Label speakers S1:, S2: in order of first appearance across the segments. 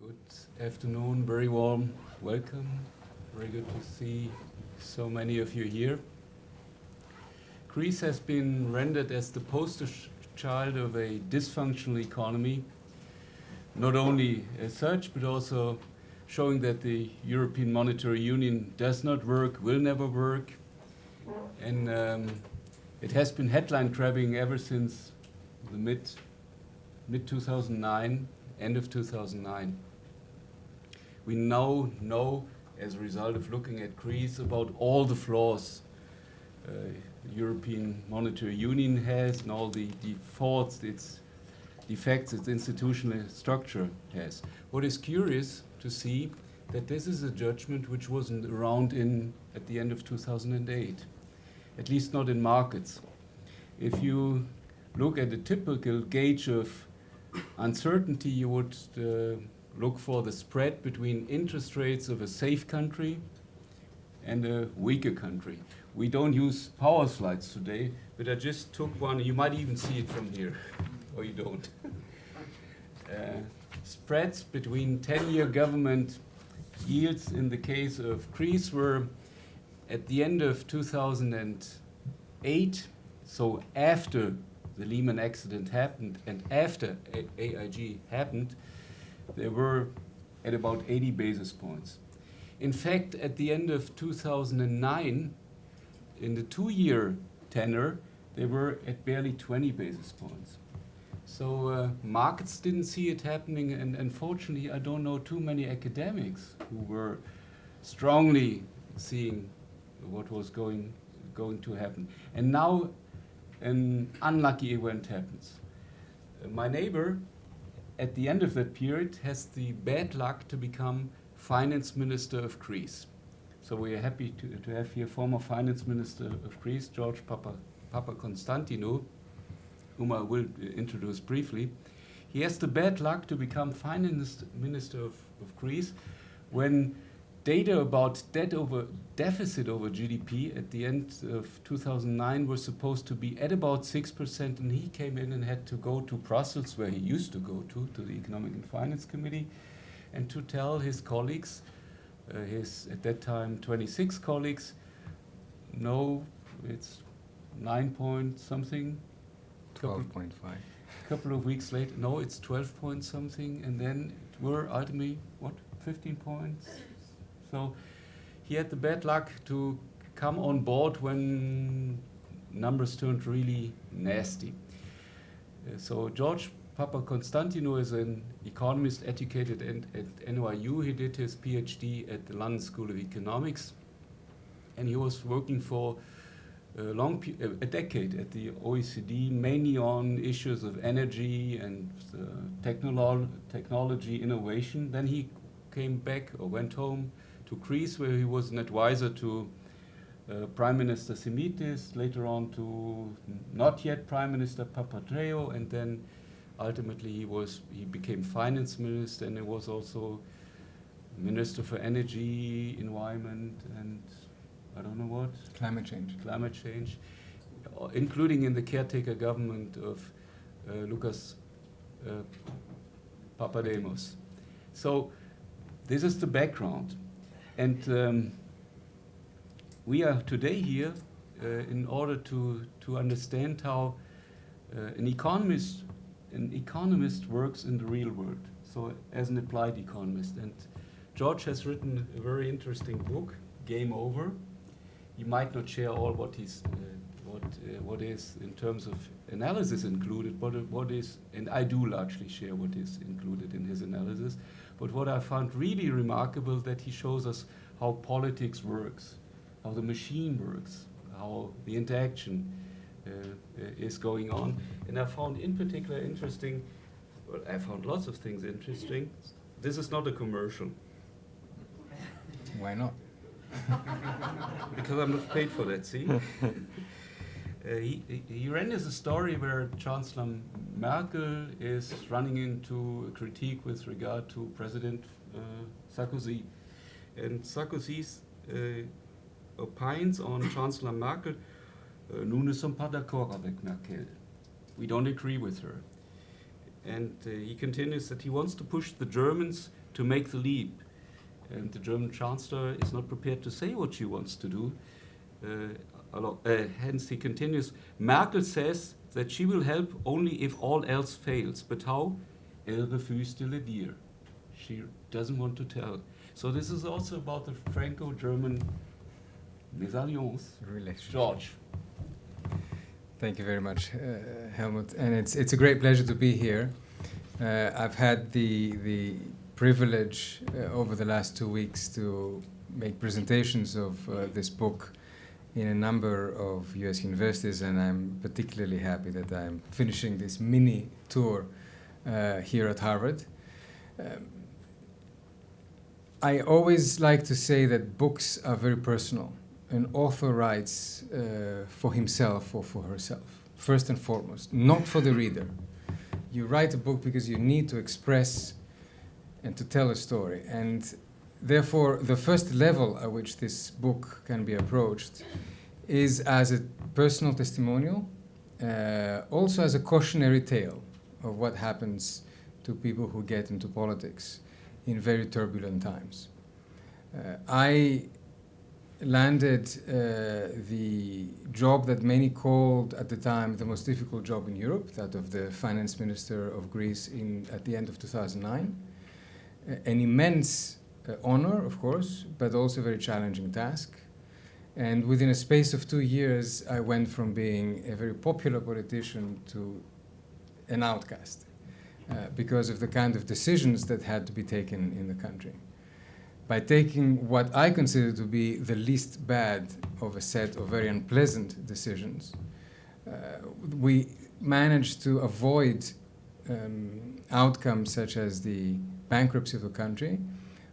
S1: Good afternoon, very warm welcome. Very good to see so many of you here. Greece has been rendered as the poster child of a dysfunctional economy, not only as such, but also showing that the European Monetary Union does not work, will never work. And it has been headline grabbing ever since the mid 2009, end of 2009. We now know, as a result of looking at Greece, about all the flaws the European Monetary Union has and all the faults, its defects, its institutional structure has. What is curious to see that this is a judgment which wasn't around at the end of 2008, at least not in markets. If you look at a typical gauge of uncertainty, you would look for the spread between interest rates of a safe country and a weaker country. We don't use power slides today, but I just took one. You might even see it from here, or you don't. Spreads between 10-year government yields in the case of Greece were at the end of 2008, so after the Lehman accident happened and after AIG happened, they were at about 80 basis points. In fact, at the end of 2009, in the 2-year tenor, they were at barely 20 basis points. So markets didn't see it happening, and unfortunately, I don't know too many academics who were strongly seeing what was going to happen. And now an unlucky event happens. My neighbor, at the end of that period, has the bad luck to become finance minister of Greece. So we are happy to have here former finance minister of Greece, George Papaconstantinou, whom I will introduce briefly. He has the bad luck to become finance minister of Greece when data about deficit over GDP at the end of 2009 were supposed to be at about 6%, and he came in and had to go to Brussels, where he used to go to the Economic and Finance Committee, and to tell his colleagues, his at that time 26 colleagues, no, it's 9 point something.
S2: 12.5.
S1: Couple of weeks later, no, it's 12 point something, and then it were ultimately, 15 points? So he had the bad luck to come on board when numbers turned really nasty. So George Papaconstantinou is an economist educated at NYU. He did his PhD at the London School of Economics, and he was working for a decade at the OECD, mainly on issues of energy and technology innovation. Then he came back or went home to Greece, where he was an advisor to Prime Minister Simitis, later on to not yet Prime Minister Papandreou, and then ultimately he became finance minister, and he was also minister for energy, environment, and I don't know what.
S2: Climate change,
S1: including in the caretaker government of Lucas Papademos. So this is the background. And we are today here in order to understand how an economist works in the real world, so as an applied economist. And George has written a very interesting book, Game Over. He might not share all what is in terms of analysis included, but what is, and I do largely share what is included in his analysis. But what I found really remarkable that he shows us how politics works, how the machine works, how the interaction is going on. And I found in particular interesting, well, I found lots of things interesting. This is not a commercial.
S2: Why not?
S1: Because I'm not paid for that, see? He renders a story where Chancellor Merkel is running into a critique with regard to President Sarkozy. And Sarkozy opines on Chancellor Merkel, nous ne sommes pas d'accord avec Merkel. We don't agree with her. And he continues that he wants to push the Germans to make the leap. And the German Chancellor is not prepared to say what she wants to do. Hence he continues, Merkel says that she will help only if all else fails. But how? Elle refuse de le dire. She doesn't want to tell. So this is also about the Franco-German mésalliance.
S2: Relationship.
S1: George.
S2: Thank you very much, Helmut. And it's a great pleasure to be here. I've had the privilege over the last 2 weeks to make presentations of this book in a number of US universities, and I'm particularly happy that I'm finishing this mini tour here at Harvard. I always like to say that books are very personal. An author writes for himself or for herself, first and foremost, not for the reader. You write a book because you need to express and to tell a story. And therefore, the first level at which this book can be approached is as a personal testimonial, also as a cautionary tale of what happens to people who get into politics in very turbulent times. I landed the job that many called at the time the most difficult job in Europe, that of the finance minister of Greece at the end of 2009. An immense honor, of course, but also a very challenging task. And within a space of 2 years, I went from being a very popular politician to an outcast because of the kind of decisions that had to be taken in the country. By taking what I consider to be the least bad of a set of very unpleasant decisions, we managed to avoid outcomes such as the bankruptcy of the country,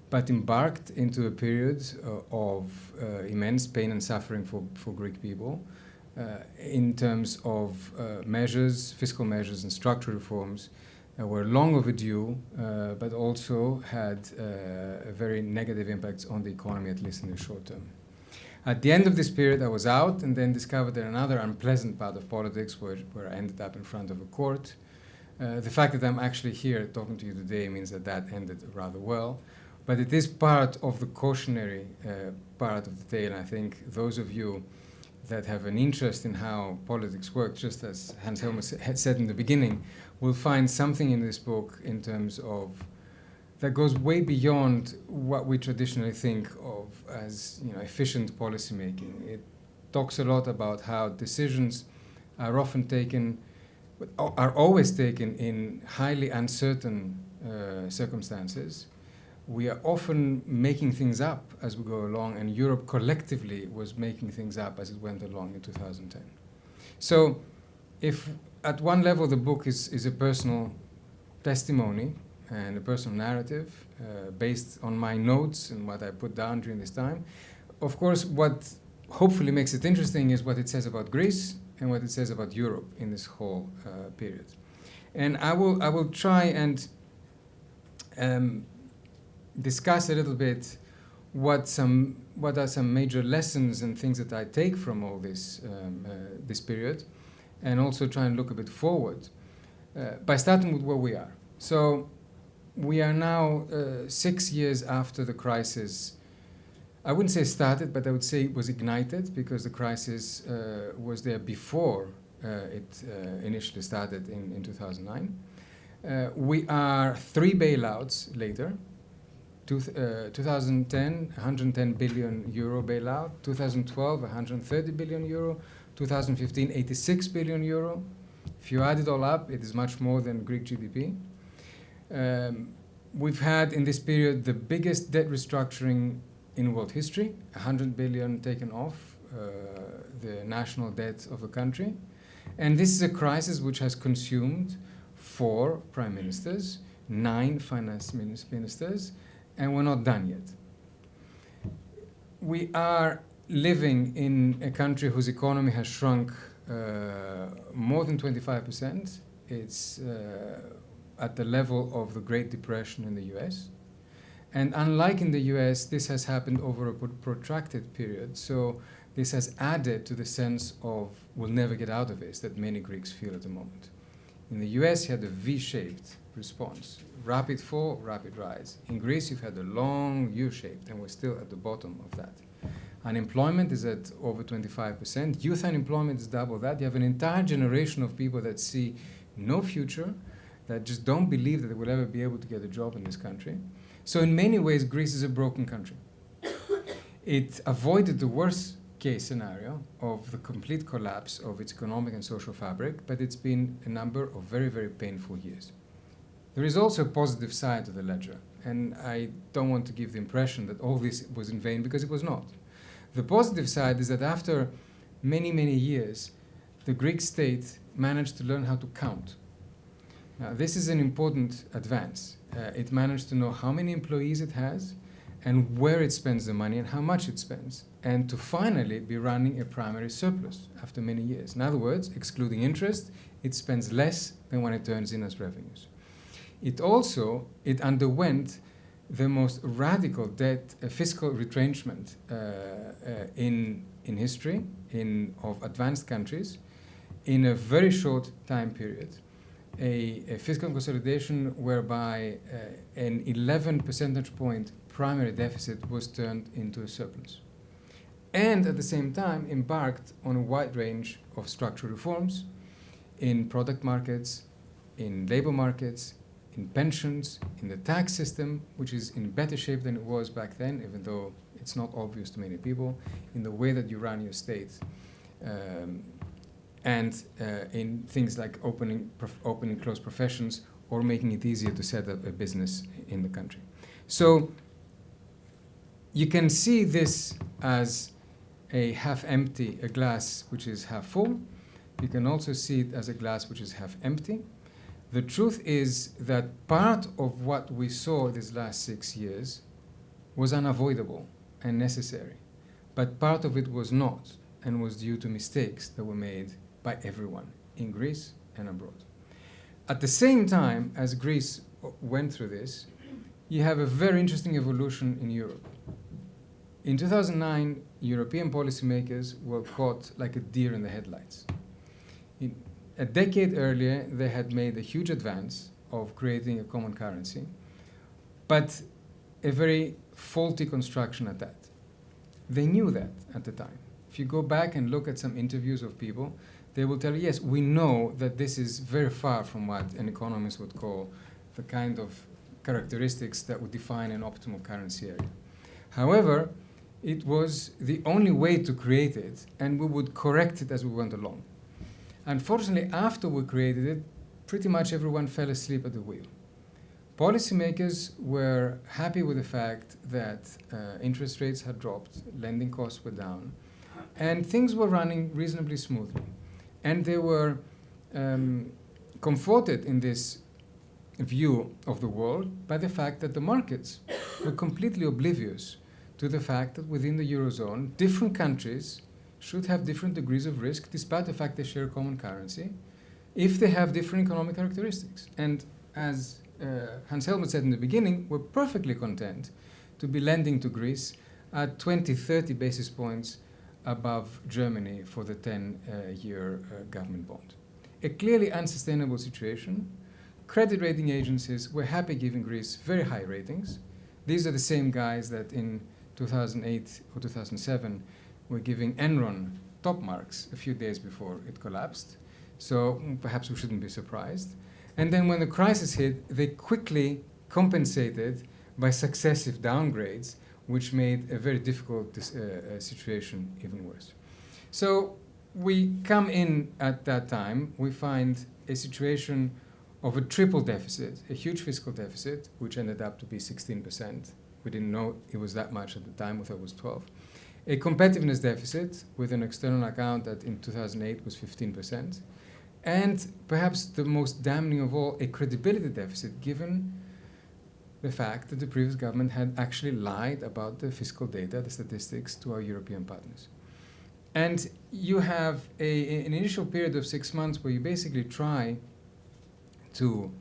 S2: but embarked into a period of immense pain and suffering for Greek people in terms of measures, fiscal measures and structural reforms were long overdue, but also had very negative impacts on the economy, at least in the short term. At the end of this period, I was out and then discovered that another unpleasant part of politics where I ended up in front of a court. The fact that I'm actually here talking to you today means that ended rather well. But it is part of the cautionary part of the tale. I think those of you that have an interest in how politics work, just as Hans Helmut had said in the beginning, will find something in this book in terms of that goes way beyond what we traditionally think of as efficient policymaking. It talks a lot about how decisions are often taken, are always taken in highly uncertain circumstances. We are often making things up as we go along, and Europe collectively was making things up as it went along in 2010. So if at one level the book is a personal testimony and a personal narrative based on my notes and what I put down during this time, of course what hopefully makes it interesting is what it says about Greece and what it says about Europe in this whole period. And I will try and discuss a little bit what are some major lessons and things that I take from all this this period, and also try and look a bit forward by starting with where we are. So we are now 6 years after the crisis. I wouldn't say started, but I would say it was ignited, because the crisis was there before it initially started in 2009. We are 3 bailouts later. 2010, 110 billion euro bailout. 2012, 130 billion euro. 2015, 86 billion euro. If you add it all up, it is much more than Greek GDP. We've had in this period the biggest debt restructuring in world history, 100 billion taken off the national debt of the country. And this is a crisis which has consumed 4 prime ministers, 9 finance ministers, and we're not done yet. We are living in a country whose economy has shrunk more than 25%. It's at the level of the Great Depression in the US. And unlike in the US, this has happened over a protracted period. So this has added to the sense of we'll never get out of this that many Greeks feel at the moment. In the US, you had a V-shaped response. Rapid fall, rapid rise. In Greece, you've had a long U-shaped, and we're still at the bottom of that. Unemployment is at over 25%. Youth unemployment is double that. You have an entire generation of people that see no future, that just don't believe that they will ever be able to get a job in this country. So in many ways, Greece is a broken country. It avoided the worst case scenario of the complete collapse of its economic and social fabric, but it's been a number of very, very painful years. There is also a positive side to the ledger, and I don't want to give the impression that all this was in vain, because it was not. The positive side is that after many, many years, the Greek state managed to learn how to count. Now, this is an important advance. It managed to know how many employees it has, and where it spends the money and how much it spends, and to finally be running a primary surplus after many years. In other words, excluding interest, it spends less than when it turns in as revenues. It underwent the most radical fiscal retrenchment in history of advanced countries in a very short time period. A fiscal consolidation whereby an 11 percentage point primary deficit was turned into a surplus. And at the same time embarked on a wide range of structural reforms in product markets, in labor markets, in pensions, in the tax system, which is in better shape than it was back then, even though it's not obvious to many people, in the way that you run your state, and in things like opening closed professions or making it easier to set up a business in the country. So you can see this as a half empty, a glass which is half full. You can also see it as a glass which is half empty. The truth is that part of what we saw these last 6 years was unavoidable and necessary, but part of it was not, and was due to mistakes that were made by everyone in Greece and abroad. At the same time as Greece went through this, you have a very interesting evolution in Europe. In 2009, European policymakers were caught like a deer in the headlights. A decade earlier, they had made a huge advance of creating a common currency, but a very faulty construction at that. They knew that at the time. If you go back and look at some interviews of people, they will tell you, yes, we know that this is very far from what an economist would call the kind of characteristics that would define an optimal currency area. However, it was the only way to create it, and we would correct it as we went along. Unfortunately, after we created it, pretty much everyone fell asleep at the wheel. Policymakers were happy with the fact that interest rates had dropped, lending costs were down, and things were running reasonably smoothly. And they were comforted in this view of the world by the fact that the markets were completely oblivious to the fact that within the Eurozone, different countries should have different degrees of risk, despite the fact they share a common currency, if they have different economic characteristics. And as Hans Helmut said in the beginning, we're perfectly content to be lending to Greece at 20, 30 basis points above Germany for the 10-year government bond. A clearly unsustainable situation. Credit rating agencies were happy giving Greece very high ratings. These are the same guys that in 2008 or 2007 were giving Enron top marks a few days before it collapsed. So perhaps we shouldn't be surprised. And then when the crisis hit, they quickly compensated by successive downgrades, which made a very difficult situation even worse. So we come in at that time, we find a situation of a triple deficit, a huge fiscal deficit, which ended up to be 16%. We didn't know it was that much at the time, we thought it was 12. A competitiveness deficit with an external account that in 2008 was 15%. And perhaps the most damning of all, a credibility deficit, given the fact that the previous government had actually lied about the fiscal data, the statistics, to our European partners. And you have an initial period of 6 months where you basically try to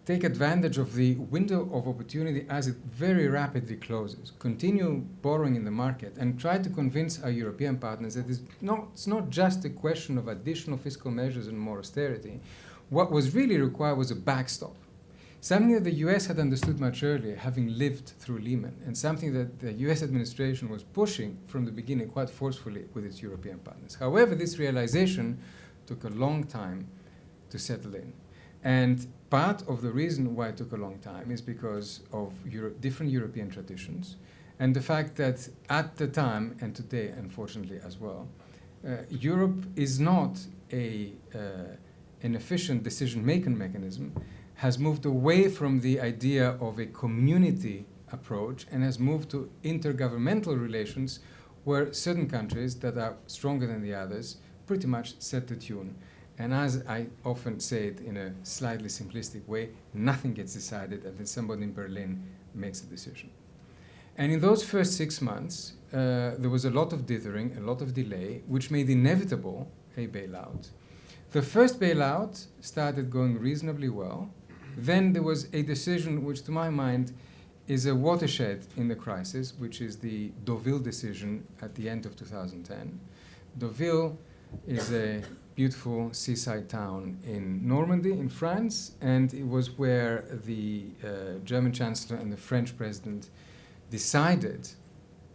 S2: take advantage of the window of opportunity as it very rapidly closes, continue borrowing in the market, and try to convince our European partners that it's not just a question of additional fiscal measures and more austerity. What was really required was a backstop. Something that the US had understood much earlier, having lived through Lehman, and something that the US administration was pushing from the beginning quite forcefully with its European partners. However, this realization took a long time to settle in. And part of the reason why it took a long time is because of different European traditions and the fact that at the time, and today unfortunately as well, Europe is not an efficient decision-making mechanism, has moved away from the idea of a community approach and has moved to intergovernmental relations where certain countries that are stronger than the others pretty much set the tune. And as I often say it in a slightly simplistic way, nothing gets decided until somebody in Berlin makes a decision. And in those first 6 months, there was a lot of dithering, a lot of delay, which made inevitable a bailout. The first bailout started going reasonably well. Then there was a decision which, to my mind, is a watershed in the crisis, which is the Deauville decision at the end of 2010. Deauville is a beautiful seaside town in Normandy, in France, and it was where the German Chancellor and the French President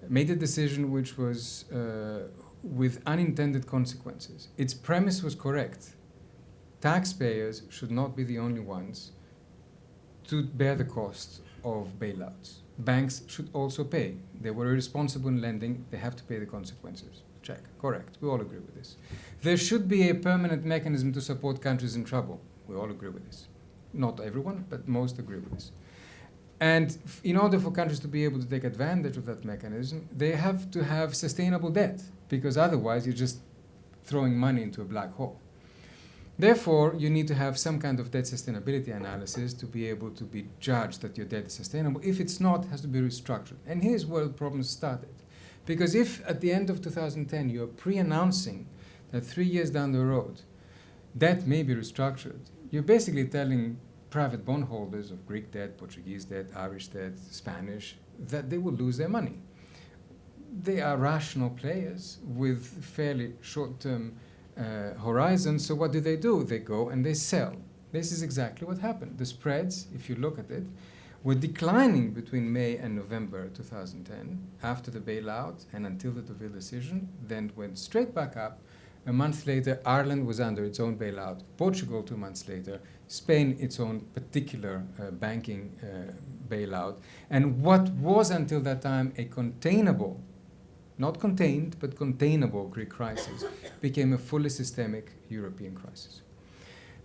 S2: made a decision which was with unintended consequences. Its premise was correct. Taxpayers should not be the only ones to bear the cost of bailouts. Banks should also pay. They were irresponsible in lending. They have to pay the consequences. Check. Correct. We all agree with this. There should be a permanent mechanism to support countries in trouble. We all agree with this. Not everyone, but most agree with this. And in order for countries to be able to take advantage of that mechanism, they have to have sustainable debt, because otherwise you're just throwing money into a black hole. Therefore, you need to have some kind of debt sustainability analysis to be able to be judged that your debt is sustainable. If it's not, it has to be restructured. And here's where the problem started. Because if at the end of 2010 you're pre-announcing that 3 years down the road debt may be restructured, you're basically telling private bondholders of Greek debt, Portuguese debt, Irish debt, Spanish, that they will lose their money. They are rational players with fairly short-term horizons, so what do? They go and they sell. This is exactly what happened. The spreads, if you look at it, were declining between May and November 2010, after the bailout and until the Deauville decision, then went straight back up. A month later, Ireland was under its own bailout, Portugal 2 months later, Spain its own particular banking bailout, and what was until that time a containable, not contained, but containable Greek crisis became a fully systemic European crisis.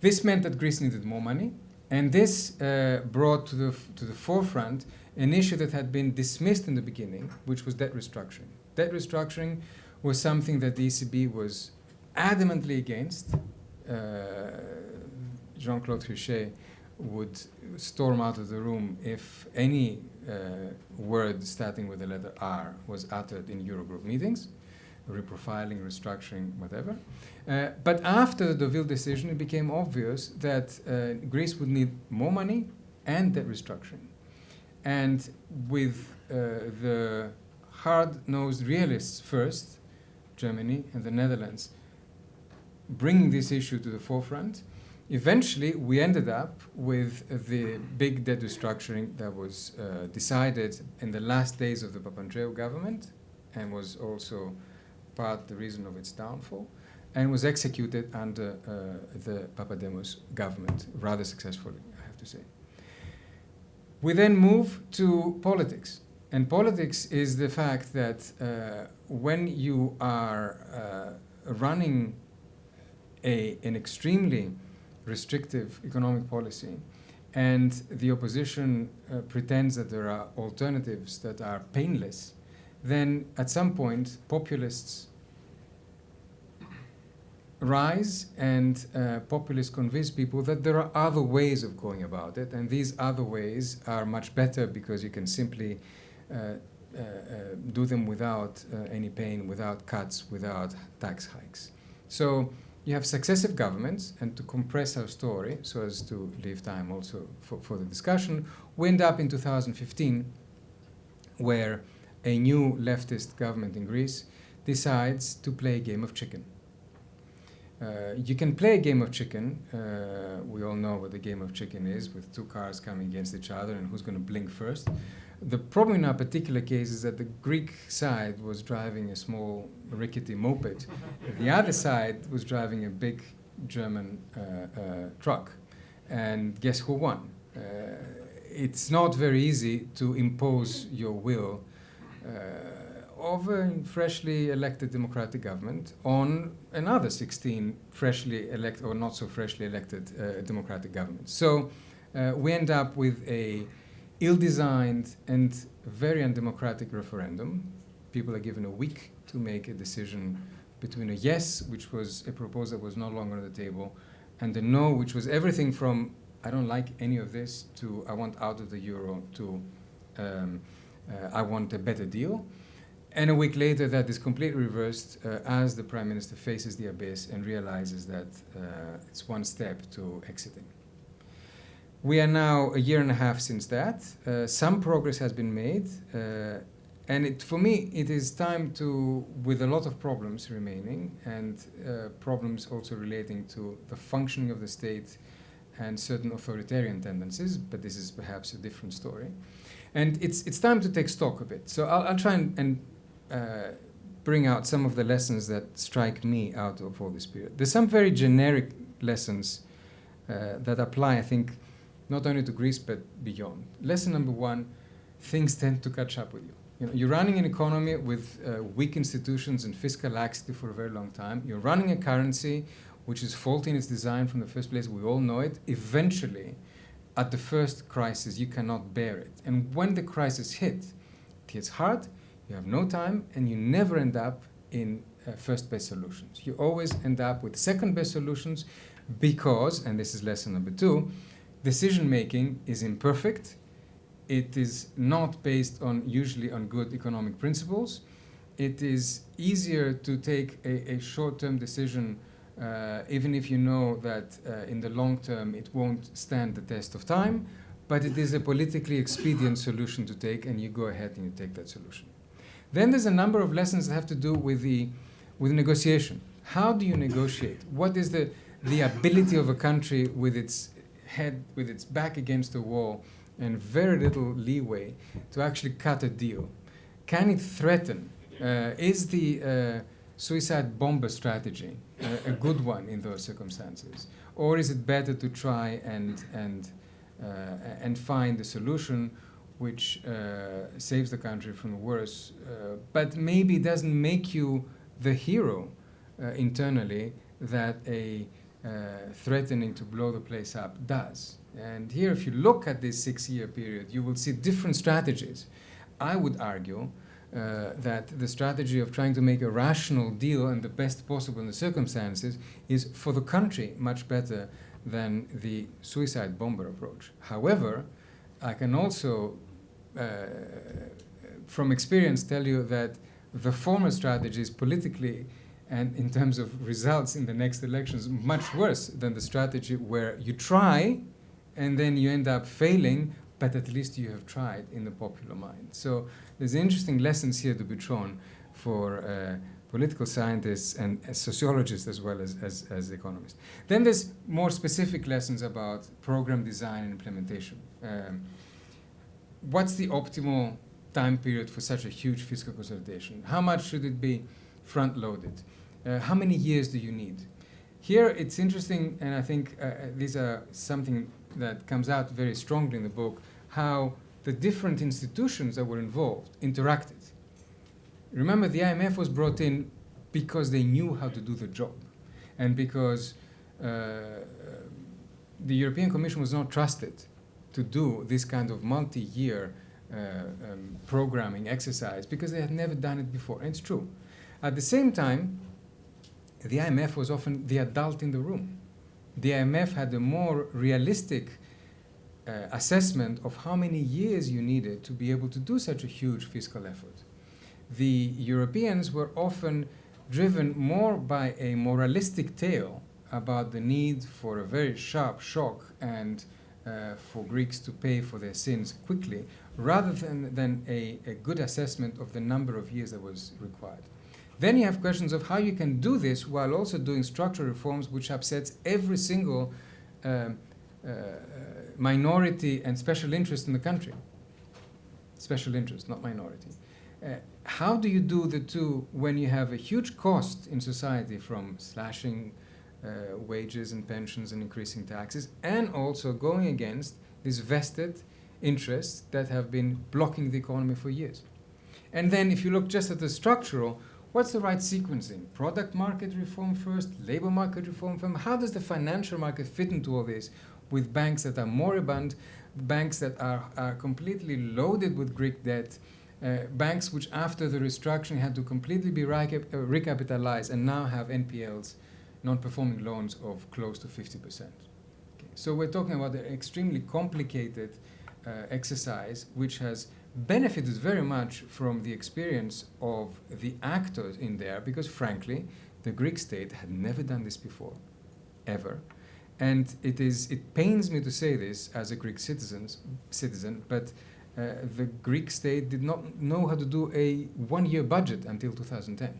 S2: This meant that Greece needed more money, and this brought to the forefront an issue that had been dismissed in the beginning, which was debt restructuring. Debt restructuring was something that the ECB was adamantly against. Jean-Claude Trichet would storm out of the room if any word starting with the letter R was uttered in Eurogroup meetings, reprofiling, restructuring, whatever. But after the Deauville decision, it became obvious that Greece would need more money and debt restructuring. And with the hard-nosed realists first, Germany and the Netherlands, bringing this issue to the forefront, eventually we ended up with the big debt restructuring that was decided in the last days of the Papandreou government and was also part the reason of its downfall, and was executed under the Papademos government rather successfully, I have to say. We then move to politics. And politics is the fact that when you are running an extremely restrictive economic policy and the opposition pretends that there are alternatives that are painless, then at some point populists rise and populists convince people that there are other ways of going about it, and these other ways are much better because you can simply do them without any pain, without cuts, without tax hikes. So you have successive governments, and to compress our story so as to leave time also for the discussion, we end up in 2015 where a new leftist government in Greece decides to play a game of chicken. You can play a game of chicken. We all know what the game of chicken is, with two cars coming against each other and who's going to blink first. The problem in our particular case is that the Greek side was driving a small rickety moped. The other side was driving a big German truck. And guess who won? It's not very easy to impose your will of a freshly elected democratic government on another 16 freshly elected or not so freshly elected democratic governments. So we end up with a ill-designed and very undemocratic referendum. People are given a week to make a decision between a yes, which was a proposal that was no longer on the table, and a no, which was everything from I don't like any of this to I want out of the euro to I want a better deal. And a week later, that is completely reversed as the Prime Minister faces the abyss and realizes that it's one step to exiting. We are now a year and a half since that. Some progress has been made. And for me, it is time to, with a lot of problems remaining, and problems also relating to the functioning of the state and certain authoritarian tendencies, but this is perhaps a different story. And it's time to take stock of it. So I'll try and bring out some of the lessons that strike me out of all this period. There's some very generic lessons that apply, I think, not only to Greece but beyond. Lesson number one, things tend to catch up with you. You're running an economy with weak institutions and fiscal laxity for a very long time. You're running a currency which is faulty in its design from the first place. We all know it. Eventually, at the first crisis, you cannot bear it. And when the crisis hits hard, you have no time, and you never end up in first-best solutions. You always end up with second-best solutions because, and this is lesson number two, decision-making is imperfect. It is not based usually on good economic principles. It is easier to take a short-term decision even if you know that in the long term it won't stand the test of time, but it is a politically expedient solution to take, and you go ahead and you take that solution. Then there's a number of lessons that have to do with negotiation. How do you negotiate? What is the ability of a country with its back against the wall and very little leeway to actually cut a deal? Can it threaten? Is the suicide bomber strategy a good one in those circumstances, or is it better to try and find a solution which saves the country from the worst, but maybe doesn't make you the hero internally that a threatening to blow the place up does? And here, if you look at this 6-year period, you will see different strategies. I would argue that the strategy of trying to make a rational deal and the best possible in the circumstances is, for the country, much better than the suicide bomber approach. However, I can also, from experience, tell you that the former strategy is politically and in terms of results in the next elections much worse than the strategy where you try and then you end up failing, but at least you have tried in the popular mind. So there's interesting lessons here to be drawn for political scientists and sociologists as well as economists. Then there's more specific lessons about program design and implementation. What's the optimal time period for such a huge fiscal consolidation? How much should it be front-loaded? How many years do you need? Here it's interesting, and I think these are something that comes out very strongly in the book, how the different institutions that were involved interacted. Remember, the IMF was brought in because they knew how to do the job, and because the European Commission was not trusted to do this kind of multi-year programming exercise because they had never done it before, and it's true. At the same time, the IMF was often the adult in the room. The IMF had a more realistic assessment of how many years you needed to be able to do such a huge fiscal effort. The Europeans were often driven more by a moralistic tale about the need for a very sharp shock and for Greeks to pay for their sins quickly, rather than a good assessment of the number of years that was required. Then you have questions of how you can do this while also doing structural reforms which upsets every single minority and special interest in the country. Special interest, not minority. How do you do the two when you have a huge cost in society from slashing wages and pensions and increasing taxes, and also going against these vested interests that have been blocking the economy for years? And then if you look just at the structural, what's the right sequencing? Product market reform first, labor market reform first? How does the financial market fit into all this with banks that are moribund, banks that are completely loaded with Greek debt, banks which after the restructuring had to completely be recapitalized and now have NPLs, non-performing loans, of close to 50%. Okay. So we're talking about an extremely complicated exercise which has benefited very much from the experience of the actors in there, because frankly, the Greek state had never done this before, ever. And it pains me to say this as a Greek citizen, but the Greek state did not know how to do a one-year budget until 2010.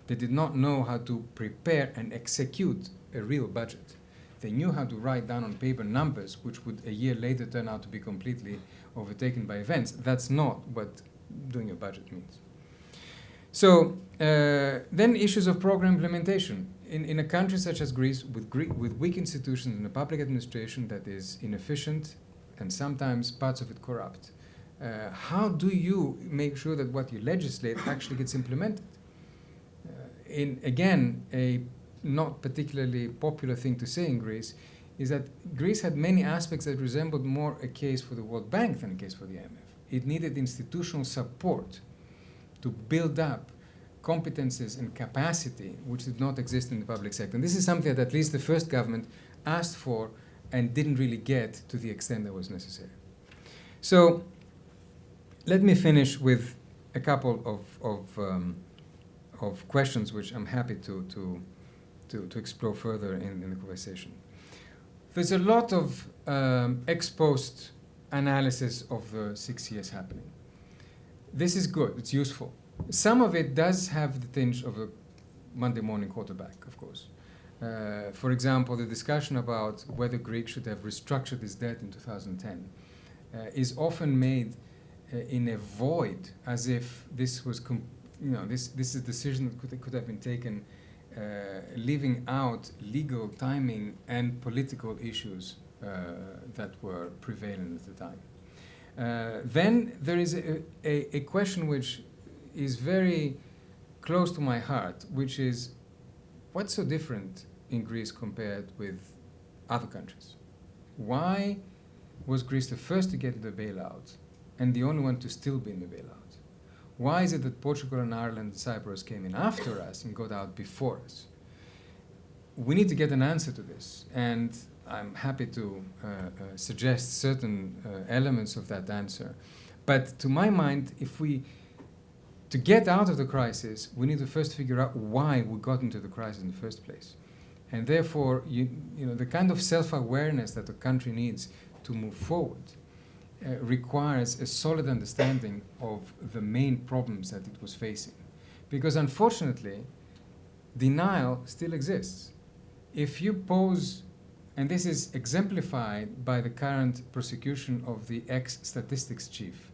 S2: They did not know how to prepare and execute a real budget. They knew how to write down on paper numbers which would a year later turn out to be completely overtaken by events. That's not what doing a budget means. So then issues of program implementation. In a country such as Greece, with weak institutions and a public administration that is inefficient and sometimes parts of it corrupt, how do you make sure that what you legislate actually gets implemented? Again, a not particularly popular thing to say in Greece is that Greece had many aspects that resembled more a case for the World Bank than a case for the IMF. It needed institutional support to build up competences and capacity which did not exist in the public sector. And this is something that at least the first government asked for and didn't really get to the extent that was necessary. So let me finish with a couple of questions which I'm happy to explore further in the conversation. There's a lot of ex post analysis of the 6 years happening. This is good, it's useful. Some of it does have the tinge of a Monday morning quarterback, of course. For example, the discussion about whether Greece should have restructured its debt in 2010 is often made in a void, as if this was, this is a decision that could have been taken leaving out legal timing and political issues that were prevalent at the time. Then there is a question which is very close to my heart, which is what's so different in Greece compared with other countries? Why was Greece the first to get the bailout and the only one to still be in the bailout? Why is it that Portugal and Ireland and Cyprus came in after us and got out before us? We need to get an answer to this, and I'm happy to suggest certain elements of that answer. But to my mind, to get out of the crisis, we need to first figure out why we got into the crisis in the first place. And therefore, the kind of self-awareness that a country needs to move forward requires a solid understanding of the main problems that it was facing. Because unfortunately, denial still exists. If you pose, and this is exemplified by the current prosecution of the ex-statistics chief,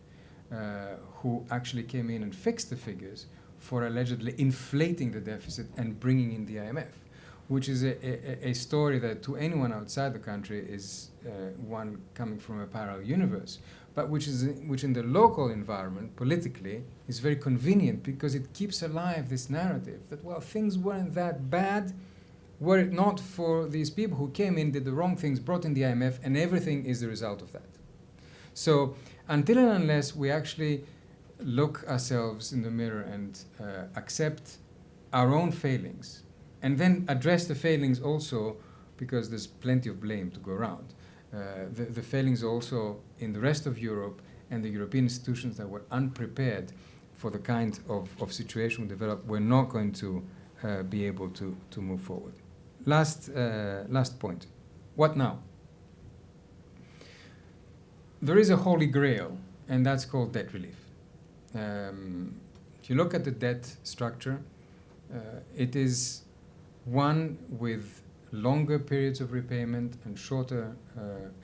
S2: who actually came in and fixed the figures for allegedly inflating the deficit and bringing in the IMF, which is a story that to anyone outside the country is one coming from a parallel universe, but which in the local environment, politically, is very convenient because it keeps alive this narrative that, well, things weren't that bad were it not for these people who came in, did the wrong things, brought in the IMF, and everything is the result of that. So until and unless we actually look ourselves in the mirror and accept our own failings, and then address the failings also, because there's plenty of blame to go around, the failings also in the rest of Europe and the European institutions that were unprepared for the kind of situation we develop, we're not going to be able to move forward. Last point. What now? There is a holy grail, and that's called debt relief. If you look at the debt structure, it is one with longer periods of repayment and shorter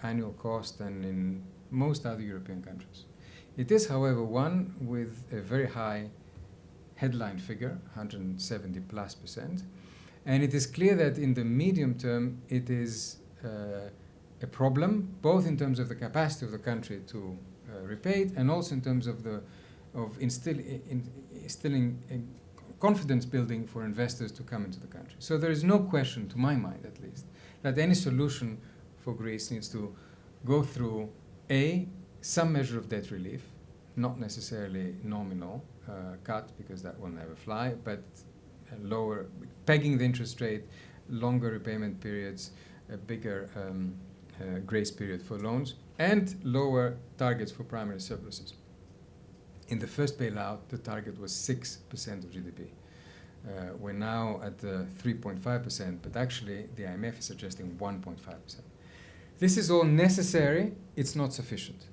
S2: annual cost than in most other European countries. It is, however, one with a very high headline figure, 170+%, and it is clear that in the medium term it is a problem, both in terms of the capacity of the country to repay it, and also in terms of instilling confidence building for investors to come into the country. So there is no question, to my mind at least, that any solution for Greece needs to go through some measure of debt relief, not necessarily nominal cut, because that will never fly, but lower, pegging the interest rate, longer repayment periods, a bigger grace period for loans, and lower targets for primary surpluses. In the first bailout, the target was 6% of GDP. We're now at 3.5%, but actually the IMF is suggesting 1.5%. This is all necessary, it's not sufficient.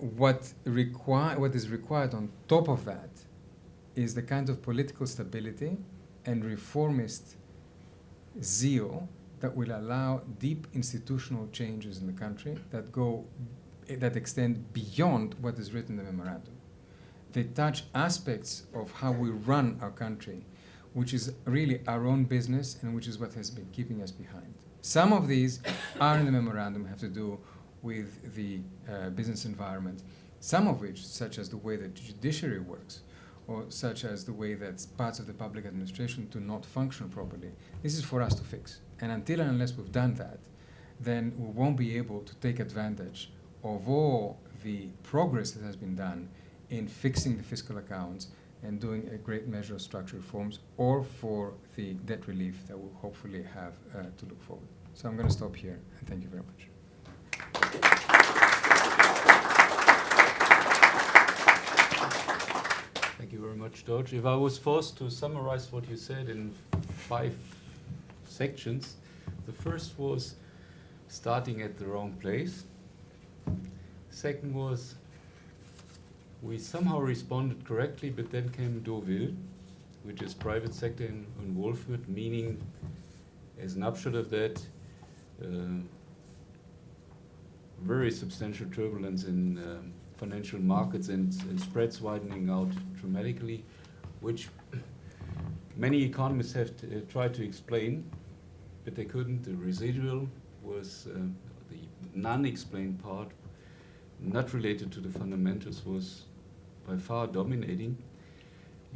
S2: What is required on top of that is the kind of political stability and reformist zeal that will allow deep institutional changes in the country that extend beyond what is written in the memorandum. They touch aspects of how we run our country, which is really our own business and which is what has been keeping us behind. Some of these are in the memorandum, have to do with the business environment, some of which, such as the way that the judiciary works, or such as the way that parts of the public administration do not function properly. This is for us to fix. And until and unless we've done that, then we won't be able to take advantage of all the progress that has been done in fixing the fiscal accounts and doing a great measure of structural reforms, or for the debt relief that we'll hopefully have to look forward. So I'm going to stop here, and thank you very much.
S1: Thank you very much, George. If I was forced to summarize what you said in 5 sections, the first was starting at the wrong place. Second was we somehow responded correctly, but then came Deauville, which is private sector involvement, meaning, as an upshot of that, very substantial turbulence in financial markets and spreads widening out dramatically, which many economists have tried to explain, but they couldn't. The residual was the non-explained part, not related to the fundamentals, was by far dominating.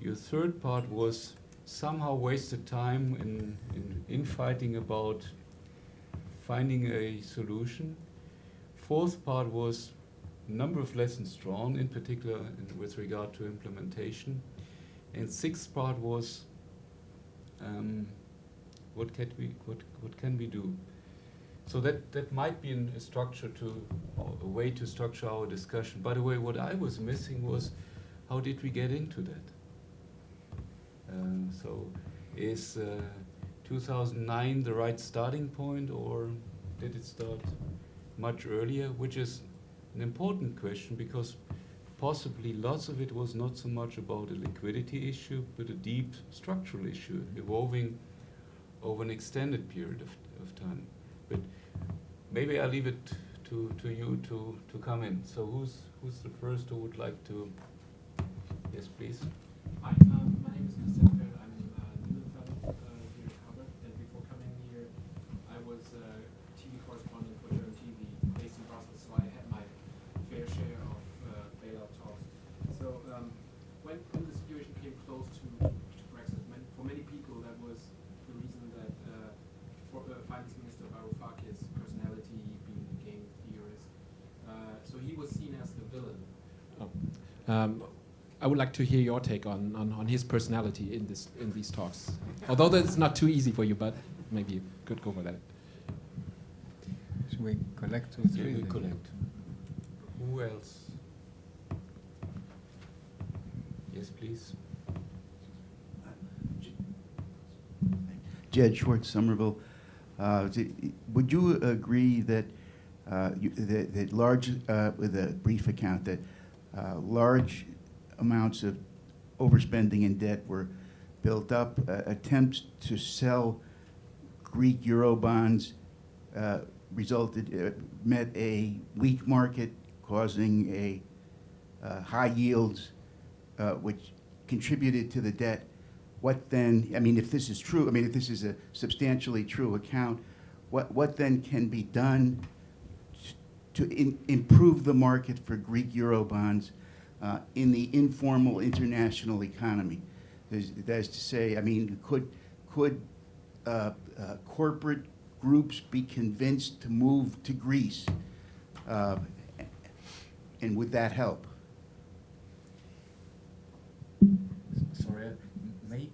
S1: Your third part was somehow wasted time in fighting about finding a solution. Fourth part was a number of lessons drawn, in particular with regard to implementation. And sixth part was what can we do? So that might be a structure a way to structure our discussion. By the way, what I was missing was, how did we get into that? So is 2009 the right starting point, or did it start much earlier? Which is an important question, because possibly lots of it was not so much about a liquidity issue, but a deep structural issue evolving over an extended period of time. But maybe I'll leave it to you to come in. So who's the first who would like to? Yes, please.
S3: Hi, my name is Christian Feld. I'm a Newman Fellow here at Harvard. And before coming here, I was a TV correspondent for German TV based in Brussels, so I had my fair share of bailout talks. So when the situation came close to Brexit, for many people that was the reason that Finance Minister Varoufakis' personality being a game theorist. So he was seen as the villain. I would like to hear your take on his personality in these talks. Although that's not too easy for you, but maybe you could go for that.
S2: Should we collect 2 or 3?
S1: Yeah, we collect. Who else? Yes, please.
S4: Jed Schwartz, Somerville. Would you agree that that large, with a brief account, that large amounts of overspending and debt were built up, attempts to sell Greek Eurobonds met a weak market, causing a high yields, which contributed to the debt? What then, I mean, if this is true, I mean, if this is a substantially true account, what then can be done to improve the market for Greek Eurobonds in the informal international economy? That is to say, I mean, could corporate groups be convinced to move to Greece? And would that help?
S1: Sorry, may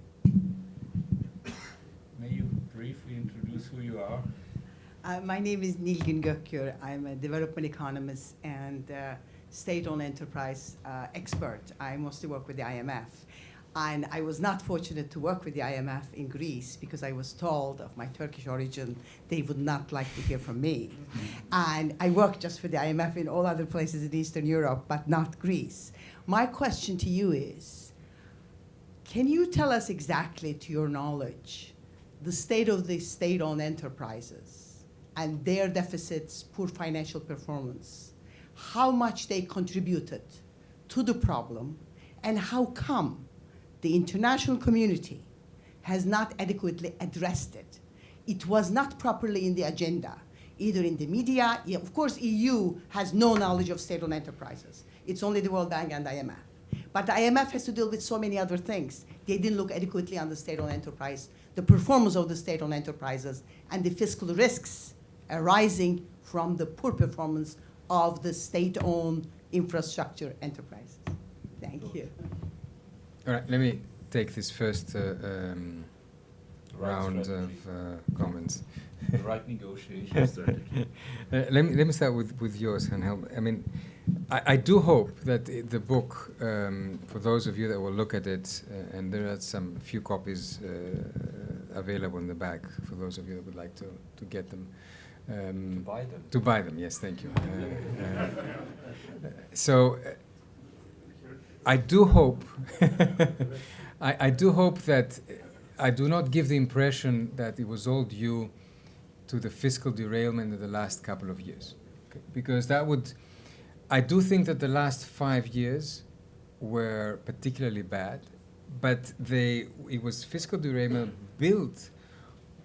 S1: you briefly introduce who you are?
S5: My name is Nilgün Gökgör. I'm a development economist and state-owned enterprise expert. I mostly work with the IMF. And I was not fortunate to work with the IMF in Greece because I was told of my Turkish origin they would not like to hear from me. And I worked just for the IMF in all other places in Eastern Europe, but not Greece. My question to you is, can you tell us exactly, to your knowledge, the state of the state-owned enterprises and their deficits, poor financial performance, how much they contributed to the problem, and how come the international community has not adequately addressed it? It was not properly in the agenda, either in the media. Yeah, of course, EU has no knowledge of state-owned enterprises. It's only the World Bank and the IMF. But the IMF has to deal with so many other things. They didn't look adequately on the state-owned enterprise, the performance of the state-owned enterprises, and the fiscal risks arising from the poor performance of the state-owned infrastructure enterprises. Thank you.
S2: All right, let me take this first round of comments.
S1: The right negotiation strategy.
S2: Let me start with yours, and help. I mean, I do hope that the book, for those of you that will look at it, and there are some few copies available in the back for those of you that would like to get them.
S1: To buy them.
S2: To buy them, yes, thank you. So I do hope, I do hope that I do not give the impression that it was all due to the fiscal derailment of the last couple of years. Okay? Because that would, I do think that the last 5 years were particularly bad, but it was fiscal derailment built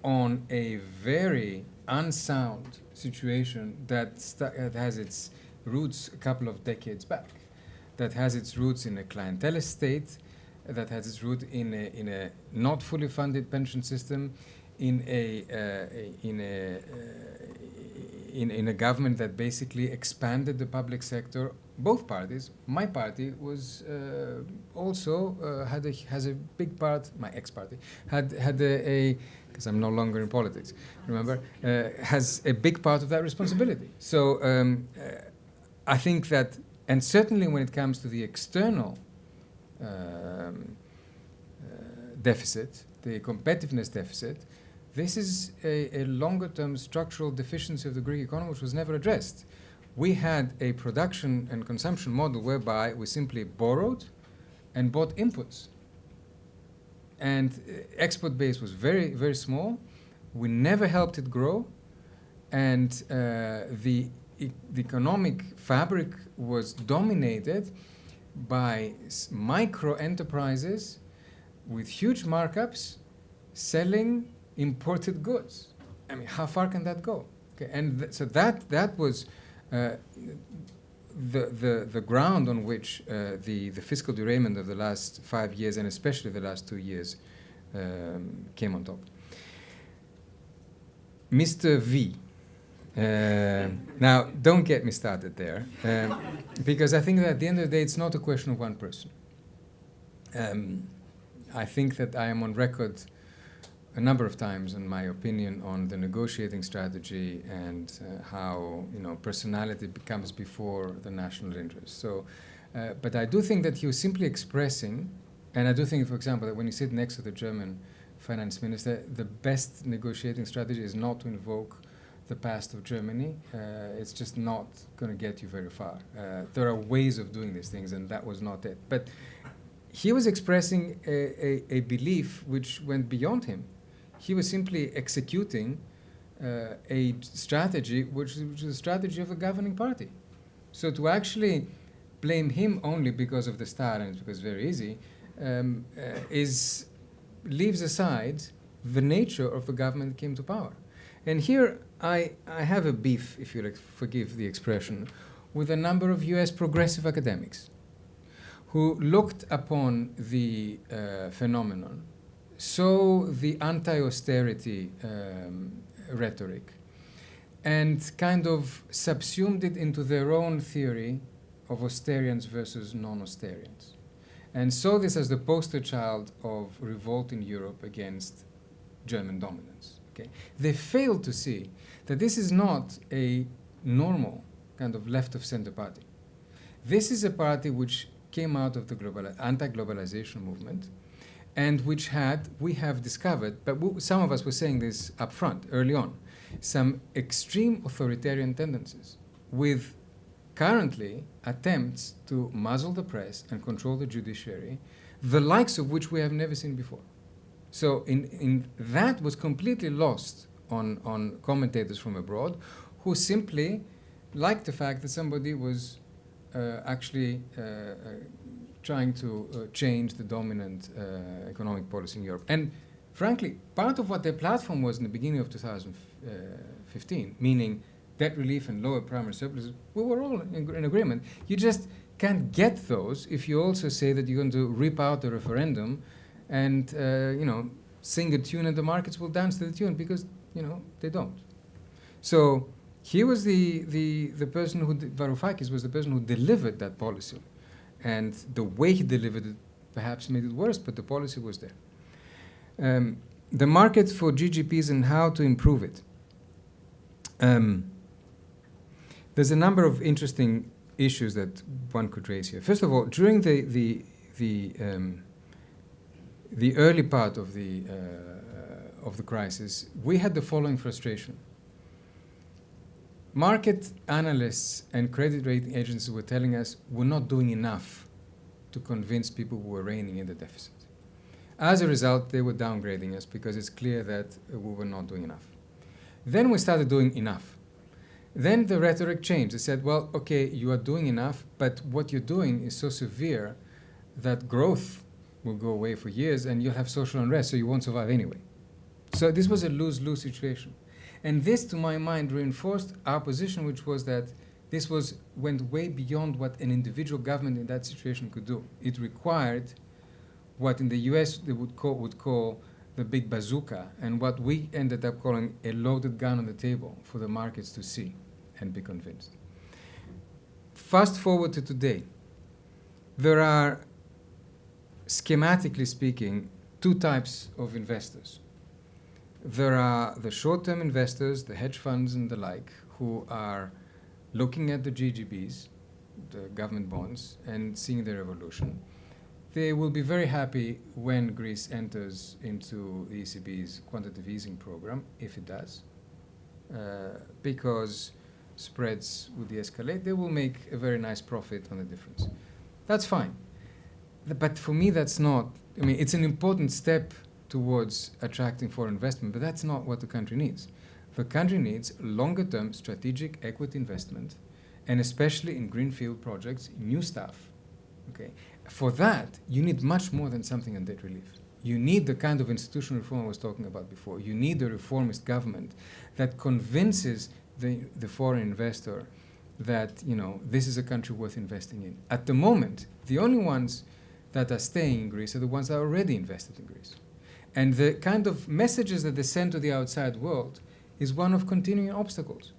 S2: on a very unsound situation that has its roots a couple of decades back, that has its roots in a clientelist state, that has its root in a not fully funded pension system, in a government that basically expanded the public sector. Both parties, my party was also has a big part. My ex-party had a because I'm no longer in politics. Remember, has a big part of that responsibility. So I think that, and certainly when it comes to the external deficit, the competitiveness deficit, this is a longer-term structural deficiency of the Greek economy which was never addressed. We had a production and consumption model whereby we simply borrowed and bought inputs. And export base was very, very small. We never helped it grow. And the economic fabric was dominated by micro enterprises with huge markups selling imported goods. I mean, how far can that go? Okay, and so that was the ground on which the fiscal derailment of the last 5 years, and especially the last 2 years, came on top. Mr. V. Now, don't get me started there, because I think that at the end of the day, it's not a question of one person. I think that I am on record a number of times in my opinion on the negotiating strategy and how personality comes before the national interest. So But I do think that he was simply expressing, and I do think, for example, that when you sit next to the German finance minister, the best negotiating strategy is not to invoke the past of Germany. It's just not going to get you very far. There are ways of doing these things, and that was not it. But he was expressing a belief which went beyond him. He was simply executing a strategy which is a strategy of the governing party. So to actually blame him only because of the start, and it's because it's very easy, leaves aside the nature of the government that came to power. And here I have a beef, if you like, forgive the expression, with a number of US progressive academics who looked upon the phenomenon, saw the anti-austerity rhetoric, and kind of subsumed it into their own theory of Austerians versus non-Austerians, and saw this as the poster child of revolt in Europe against German dominance. Okay? They failed to see that this is not a normal kind of left-of-center party. This is a party which came out of the anti-globalization movement, and which we have discovered, but some of us were saying this up front, early on, some extreme authoritarian tendencies, with currently attempts to muzzle the press and control the judiciary, the likes of which we have never seen before. So that was completely lost on commentators from abroad, who simply liked the fact that somebody was actually trying to change the dominant economic policy in Europe. And frankly, part of what their platform was in the beginning of 2015, meaning debt relief and lower primary surpluses, we were all in agreement. You just can't get those if you also say that you're going to rip out the referendum and sing a tune and the markets will dance to the tune, because they don't. So he was the person who, Varoufakis was the person who delivered that policy. And the way he delivered it perhaps made it worse, but the policy was there. The market for GGPs and how to improve it. There's a number of interesting issues that one could raise here. First of all, during the early part of the crisis, we had the following frustration. Market analysts and credit rating agencies were telling us we're not doing enough to convince people who were reining in the deficit. As a result, they were downgrading us because it's clear that we were not doing enough. Then we started doing enough. Then the rhetoric changed. They said, well, okay, you are doing enough, but what you're doing is so severe that growth will go away for years and you'll have social unrest, so you won't survive anyway. So this was a lose-lose situation. And this, to my mind, reinforced our position, which was that this went way beyond what an individual government in that situation could do. It required what in the US they would call the big bazooka, and what we ended up calling a loaded gun on the table for the markets to see and be convinced. Fast forward to today. There are, schematically speaking, two types of investors. There are the short-term investors, the hedge funds and the like, who are looking at the GGBs, the government bonds, and seeing their evolution. They will be very happy when Greece enters into the ECB's quantitative easing program, if it does, because spreads will de-escalate. They will make a very nice profit on the difference. That's fine. But for me, that's not, it's an important step towards attracting foreign investment, but that's not what the country needs. The country needs longer-term strategic equity investment, and especially in greenfield projects, new stuff. Okay. For that, you need much more than something on debt relief. You need the kind of institutional reform I was talking about before. You need a reformist government that convinces the foreign investor that this is a country worth investing in. At the moment, the only ones that are staying in Greece are the ones that are already invested in Greece. And the kind of messages that they send to the outside world is one of continuing obstacles.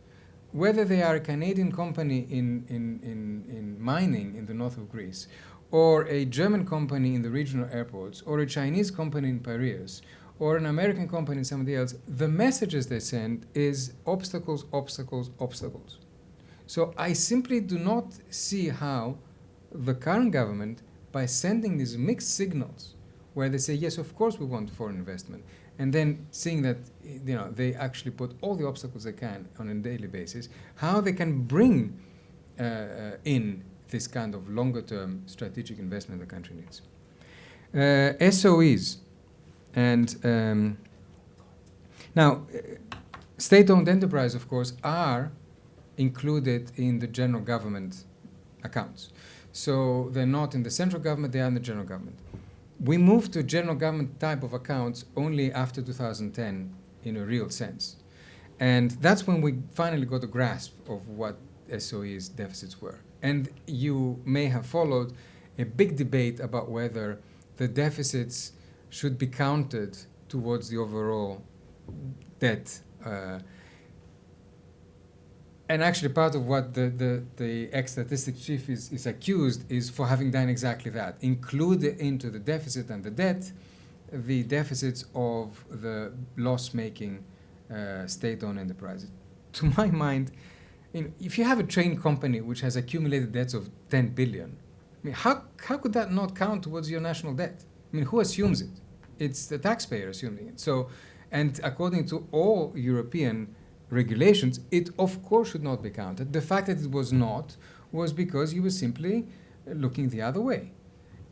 S2: Whether they are a Canadian company in mining in the north of Greece, or a German company in the regional airports, or a Chinese company in Piraeus, or an American company in somebody else, the messages they send is obstacles, obstacles, obstacles. So I simply do not see how the current government by sending these mixed signals where they say, yes, of course we want foreign investment, and then seeing that they actually put all the obstacles they can on a daily basis, how they can bring in this kind of longer-term strategic investment the country needs. SOEs. And now, state-owned enterprise, of course, are included in the general government accounts. So they're not in the central government, they are in the general government. We moved to general government type of accounts only after 2010 in a real sense. And that's when we finally got a grasp of what SOE's deficits were. And you may have followed a big debate about whether the deficits should be counted towards the overall debt. And actually part of what the ex-statistics chief is accused is for having done exactly that. Include into the deficit and the debt the deficits of the loss-making state-owned enterprises. To my mind, if you have a train company which has accumulated debts of 10 billion, I mean, how could that not count towards your national debt? I mean, who assumes it? It's the taxpayer assuming it. So, and according to all European regulations, it of course should not be counted. The fact that it was not was because you were simply looking the other way.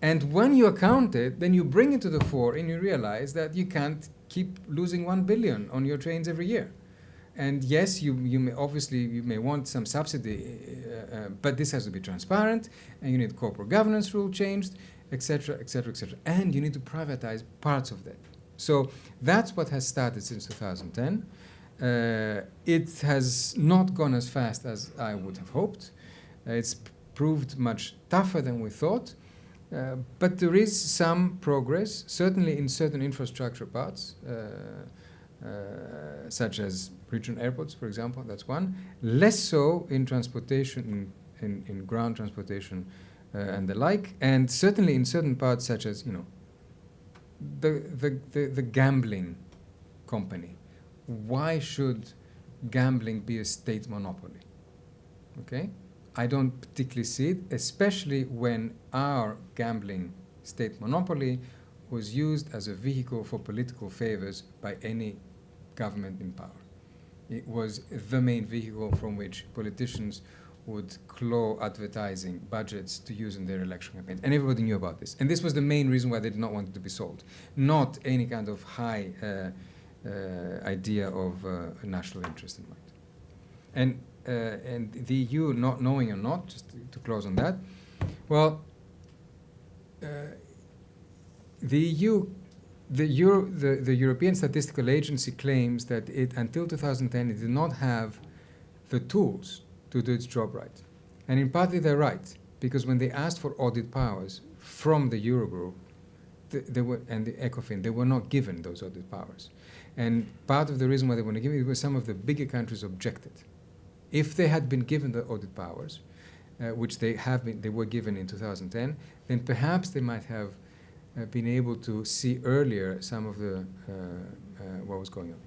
S2: And when you account it, then you bring it to the fore and you realize that you can't keep losing 1 billion on your trains every year. And yes, you may obviously you may want some subsidy, but this has to be transparent, and you need corporate governance rule changed, etc., etc., etc. And you need to privatize parts of that. So that's what has started since 2010. It has not gone as fast as I would have hoped. It's proved much tougher than we thought. But there is some progress, certainly in certain infrastructure parts, such as regional airports, for example, that's one. Less so in transportation, in ground transportation and the like, and certainly in certain parts such as, the gambling company. Why should gambling be a state monopoly? Okay? I don't particularly see it, especially when our gambling state monopoly was used as a vehicle for political favors by any government in power. It was the main vehicle from which politicians would claw advertising budgets to use in their election campaigns. And everybody knew about this. And this was the main reason why they did not want it to be sold. Not any kind of high idea of national interest in mind. And the EU, not knowing or not, just to close on that, well, the EU, the European Statistical Agency claims that until 2010 it did not have the tools to do its job right. And in partly they're right, because when they asked for audit powers from the Eurogroup and the ECOFIN, they were not given those audit powers. And part of the reason why they were not given it was some of the bigger countries objected. If they had been given the audit powers, which they were given in 2010, then perhaps they might have been able to see earlier some of the what was going on.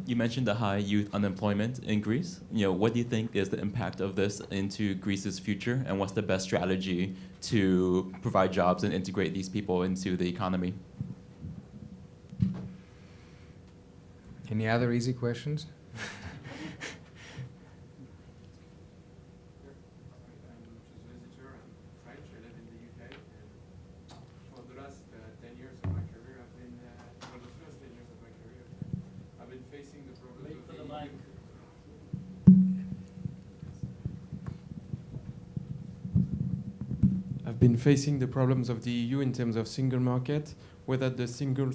S6: You mentioned the high youth unemployment in Greece. What do you think is the impact of this into Greece's future, and what's the best strategy to provide jobs and integrate these people into the economy?
S2: Any other easy questions?
S7: Been facing the problems of the EU in terms of single market without the single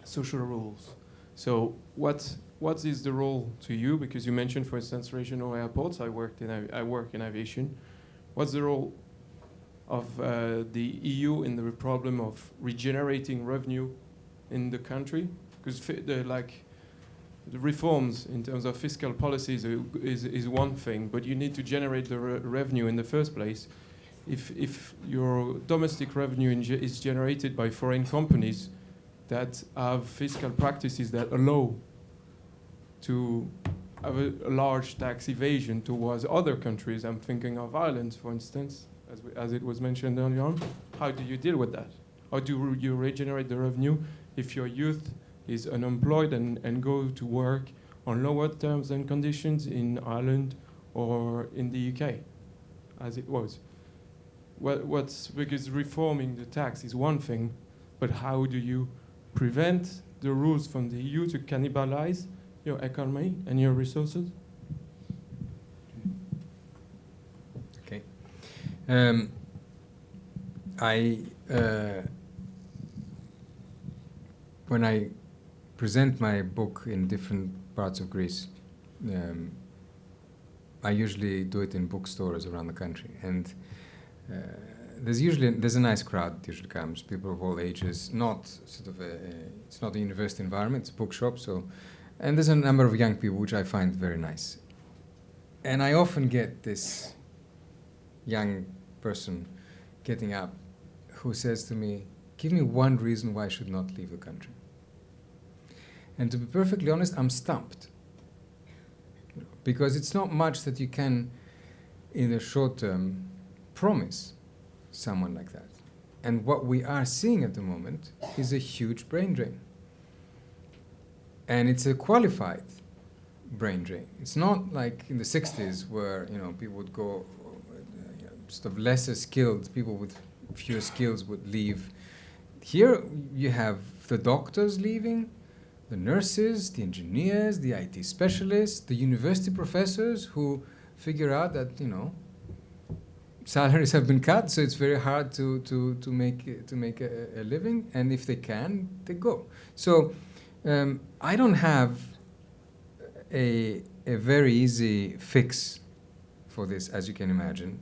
S7: social rules. So what is the role to you? Because you mentioned, for instance, regional airports. I work in aviation. What's the role of the EU in the problem of regenerating revenue in the country? Because the reforms in terms of fiscal policies is one thing, but you need to generate the revenue in the first place. If your domestic revenue is generated by foreign companies that have fiscal practices that allow to have a large tax evasion towards other countries. I'm thinking of Ireland, for instance, as it was mentioned earlier on. How do you deal with that? How do you regenerate the revenue if your youth is unemployed and go to work on lower terms and conditions in Ireland or in the UK, as it was? Because reforming the tax is one thing, but how do you prevent the rules from the EU to cannibalize your economy and your resources?
S2: Okay. When I present my book in different parts of Greece, I usually do it in bookstores around the country, and there's a nice crowd that usually comes, people of all ages. Not sort of it's not a university environment; it's a bookshop. So, and there's a number of young people, which I find very nice. And I often get this young person getting up who says to me, "Give me one reason why I should not leave the country." And to be perfectly honest, I'm stumped. Because it's not much that you can, in the short term, promise someone like that. And what we are seeing at the moment is a huge brain drain. And it's a qualified brain drain. It's not like in the 60s where, people would go, sort of lesser skilled, people with fewer skills would leave. Here you have the doctors leaving, the nurses, the engineers, the IT specialists, the university professors who figure out that, salaries have been cut, so it's very hard to make a living, and if they can, they go. So I don't have a very easy fix for this, as you can imagine.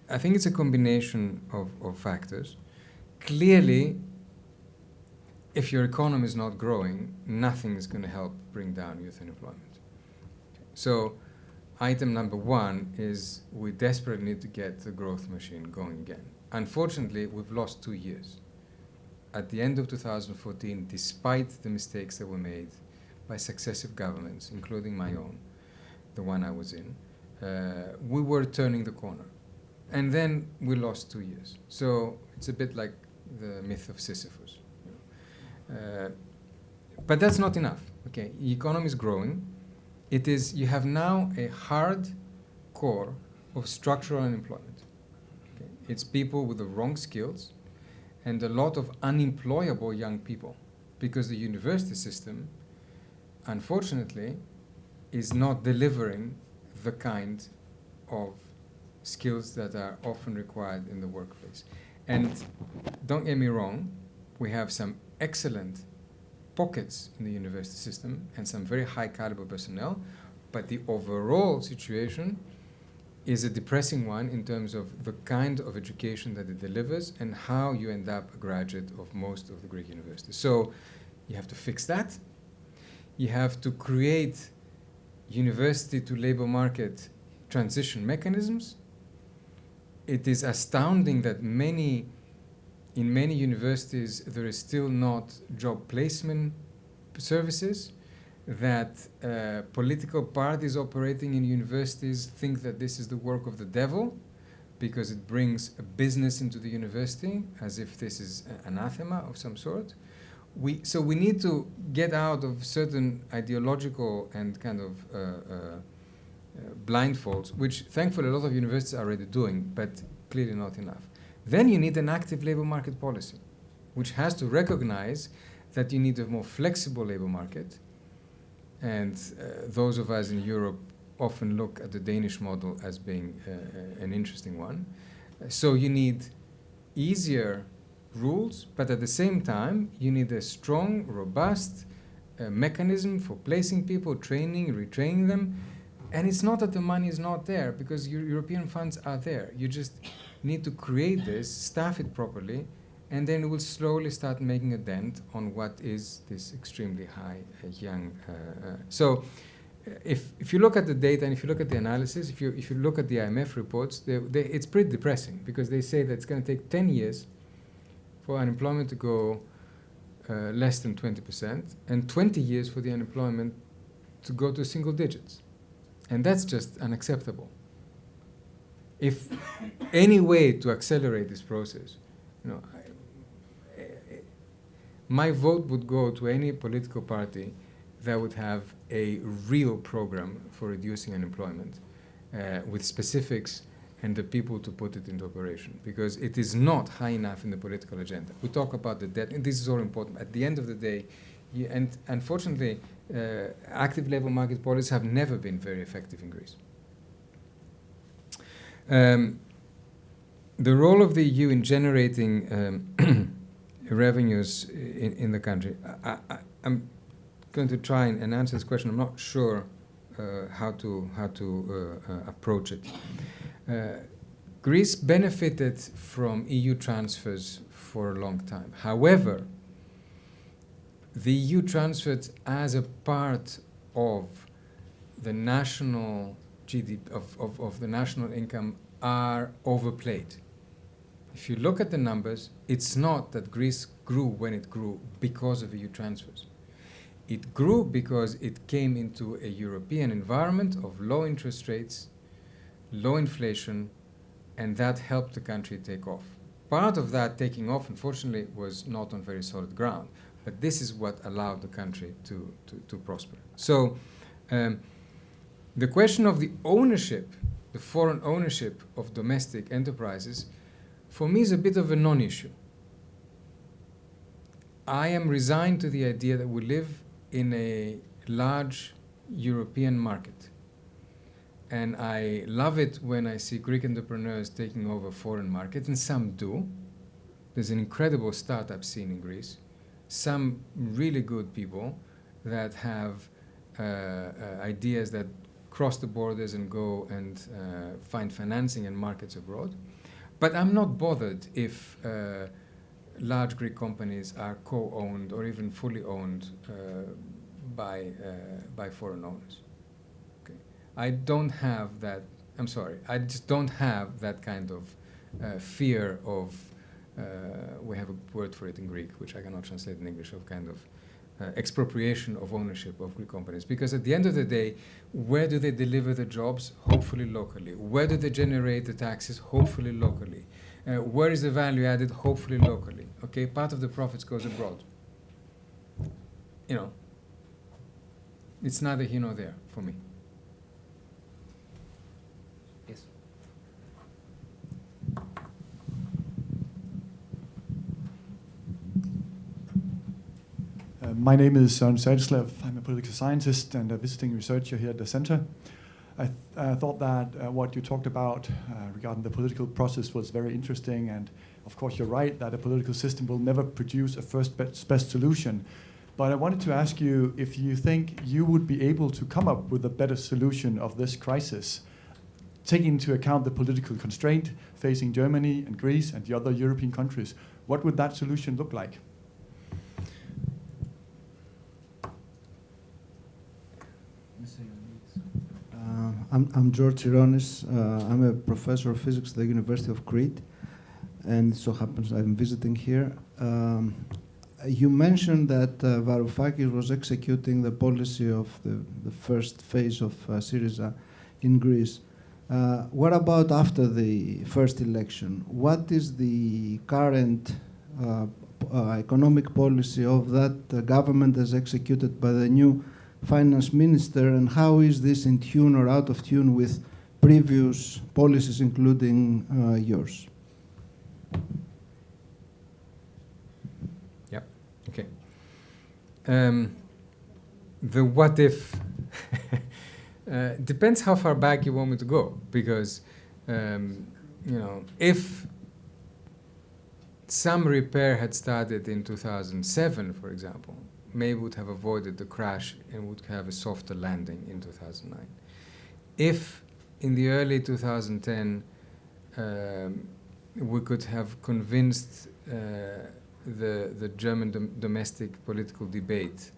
S2: I think it's a combination of factors. Clearly, if your economy is not growing, nothing is going to help bring down youth unemployment. So item number one is we desperately need to get the growth machine going again. Unfortunately, we've lost 2 years. At the end of 2014, despite the mistakes that were made by successive governments, including my own, the one I was in, we were turning the corner. And then we lost 2 years. So it's a bit like the myth of Sisyphus. But that's not enough. Okay, the economy is growing. You have now a hard core of structural unemployment. Okay? It's people with the wrong skills and a lot of unemployable young people, because the university system, unfortunately, is not delivering the kind of skills that are often required in the workplace. And don't get me wrong, we have some excellent pockets in the university system and some very high caliber personnel, but the overall situation is a depressing one in terms of the kind of education that it delivers and how you end up a graduate of most of the Greek universities. So you have to fix that. You have to create university to labor market transition mechanisms. It is astounding that in many universities, there is still not job placement services, that political parties operating in universities think that this is the work of the devil because it brings a business into the university, as if this is anathema of some sort. So we need to get out of certain ideological and kind of blindfolds, which thankfully a lot of universities are already doing, but clearly not enough. Then you need an active labor market policy, which has to recognize that you need a more flexible labor market. And those of us in Europe often look at the Danish model as being an interesting one. So you need easier rules, but at the same time, you need a strong, robust mechanism for placing people, training, retraining them. And it's not that the money is not there, because European funds are there. You just need to create this, staff it properly, and then it will slowly start making a dent on what is this extremely high young. So if you look at the data and if you look at the analysis, if you look at the IMF reports, it's pretty depressing, because they say that it's going to take 10 years for unemployment to go less than 20%, and 20 years for the unemployment to go to single digits. And that's just unacceptable. If any way to accelerate this process, you know, my vote would go to any political party that would have a real program for reducing unemployment with specifics and the people to put it into operation, because it is not high enough in the political agenda. We talk about the debt, and this is all important. At the end of the day, and unfortunately, active labor market policies have never been very effective in Greece. The role of the EU in generating revenues in the country, I'm going to try and answer this question. I'm not sure how to approach it. Greece benefited from EU transfers for a long time. However, the EU transfers as a part of the national GDP, of the national income, are overplayed. If you look at the numbers, it's not that Greece grew when it grew because of EU transfers. It grew because it came into a European environment of low interest rates, low inflation, and that helped the country take off. Part of that taking off, unfortunately, was not on very solid ground, but this is what allowed the country to prosper. So the question of the ownership, the foreign ownership of domestic enterprises, for me is a bit of a non-issue. I am resigned to the idea that we live in a large European market. And I love it when I see Greek entrepreneurs taking over foreign markets, and some do. There's an incredible startup scene in Greece. Some really good people that have ideas that cross the borders and go and find financing and markets abroad. But I'm not bothered if large Greek companies are co-owned or even fully owned by foreign owners. Okay. I don't have that, I'm sorry, I just don't have that kind of fear of, we have a word for it in Greek, which I cannot translate in English, of kind of expropriation of ownership of Greek companies. Because at the end of the day, where do they deliver the jobs? Hopefully locally. Where do they generate the taxes? Hopefully locally. Where is the value added? Hopefully locally. Okay, part of the profits goes abroad. You know, it's neither here nor there for me.
S1: Yes.
S8: My name is Søren Sadislev. I'm a political scientist and a visiting researcher here at the center. I thought that what you talked about regarding the political process was very interesting, and of course you're right that a political system will never produce a first best solution. But I wanted to ask you if you think you would be able to come up with a better solution of this crisis, taking into account the political constraint facing Germany and Greece and the other European countries. What would that solution look like?
S9: I'm George Ironis. I'm a professor of physics at the University of Crete, and it so happens I'm visiting here. You mentioned that Varoufakis was executing the policy of the first phase of Syriza in Greece. What about after the first election? What is the current economic policy of that government as executed by the new finance minister, and how is this in tune or out of tune with previous policies, including yours?
S2: Yeah, okay. The what if depends how far back you want me to go, because you know, if some repair had started in 2007, for example, maybe would have avoided the crash and would have a softer landing in 2009. If in the early 2010 we could have convinced the German domestic political debate,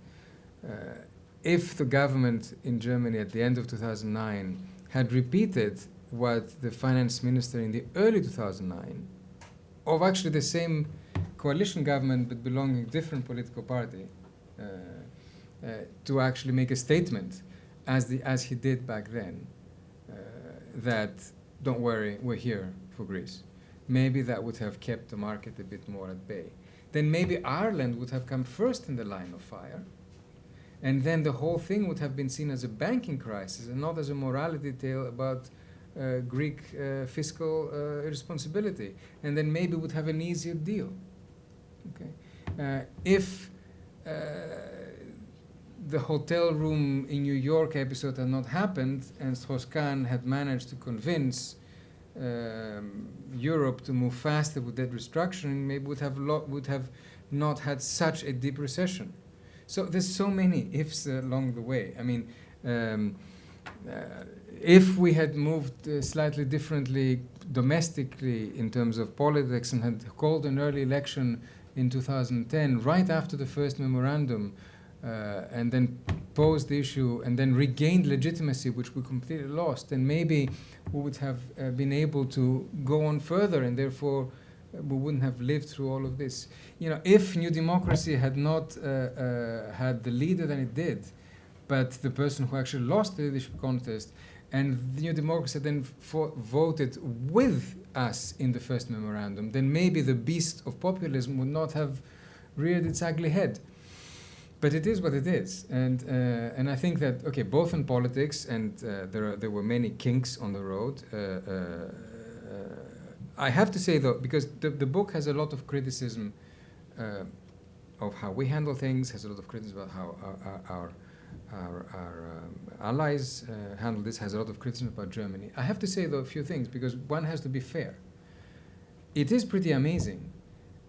S2: if the government in Germany at the end of 2009 had repeated what the finance minister in the early 2009, of actually the same coalition government but belonging to a different political party, to actually make a statement as he did back then, that don't worry, we're here for Greece, maybe that would have kept the market a bit more at bay. Then maybe Ireland would have come first in the line of fire, and then the whole thing would have been seen as a banking crisis and not as a morality tale about Greek fiscal irresponsibility, and then maybe would have an easier deal. Okay, if the hotel room in New York episode had not happened, and Strauss-Kahn had managed to convince Europe to move faster with debt restructuring, maybe would have not had such a deep recession. So there's so many ifs along the way. I mean, if we had moved slightly differently domestically in terms of politics and had called an early election in 2010, right after the first memorandum, and then posed the issue and then regained legitimacy, which we completely lost, then maybe we would have been able to go on further, and therefore we wouldn't have lived through all of this. You know, if New Democracy had not had the leader that it did, but the person who actually lost the leadership contest, and the New Democracy then voted with us in the first memorandum, then maybe the beast of populism would not have reared its ugly head. But it is what it is, and I think that, okay, both in politics, and there were many kinks on the road. I have to say though, because the book has a lot of criticism of how we handle things, has a lot of criticism about how our allies handle this, has a lot of criticism about Germany. I have to say though a few things, because one has to be fair. It is pretty amazing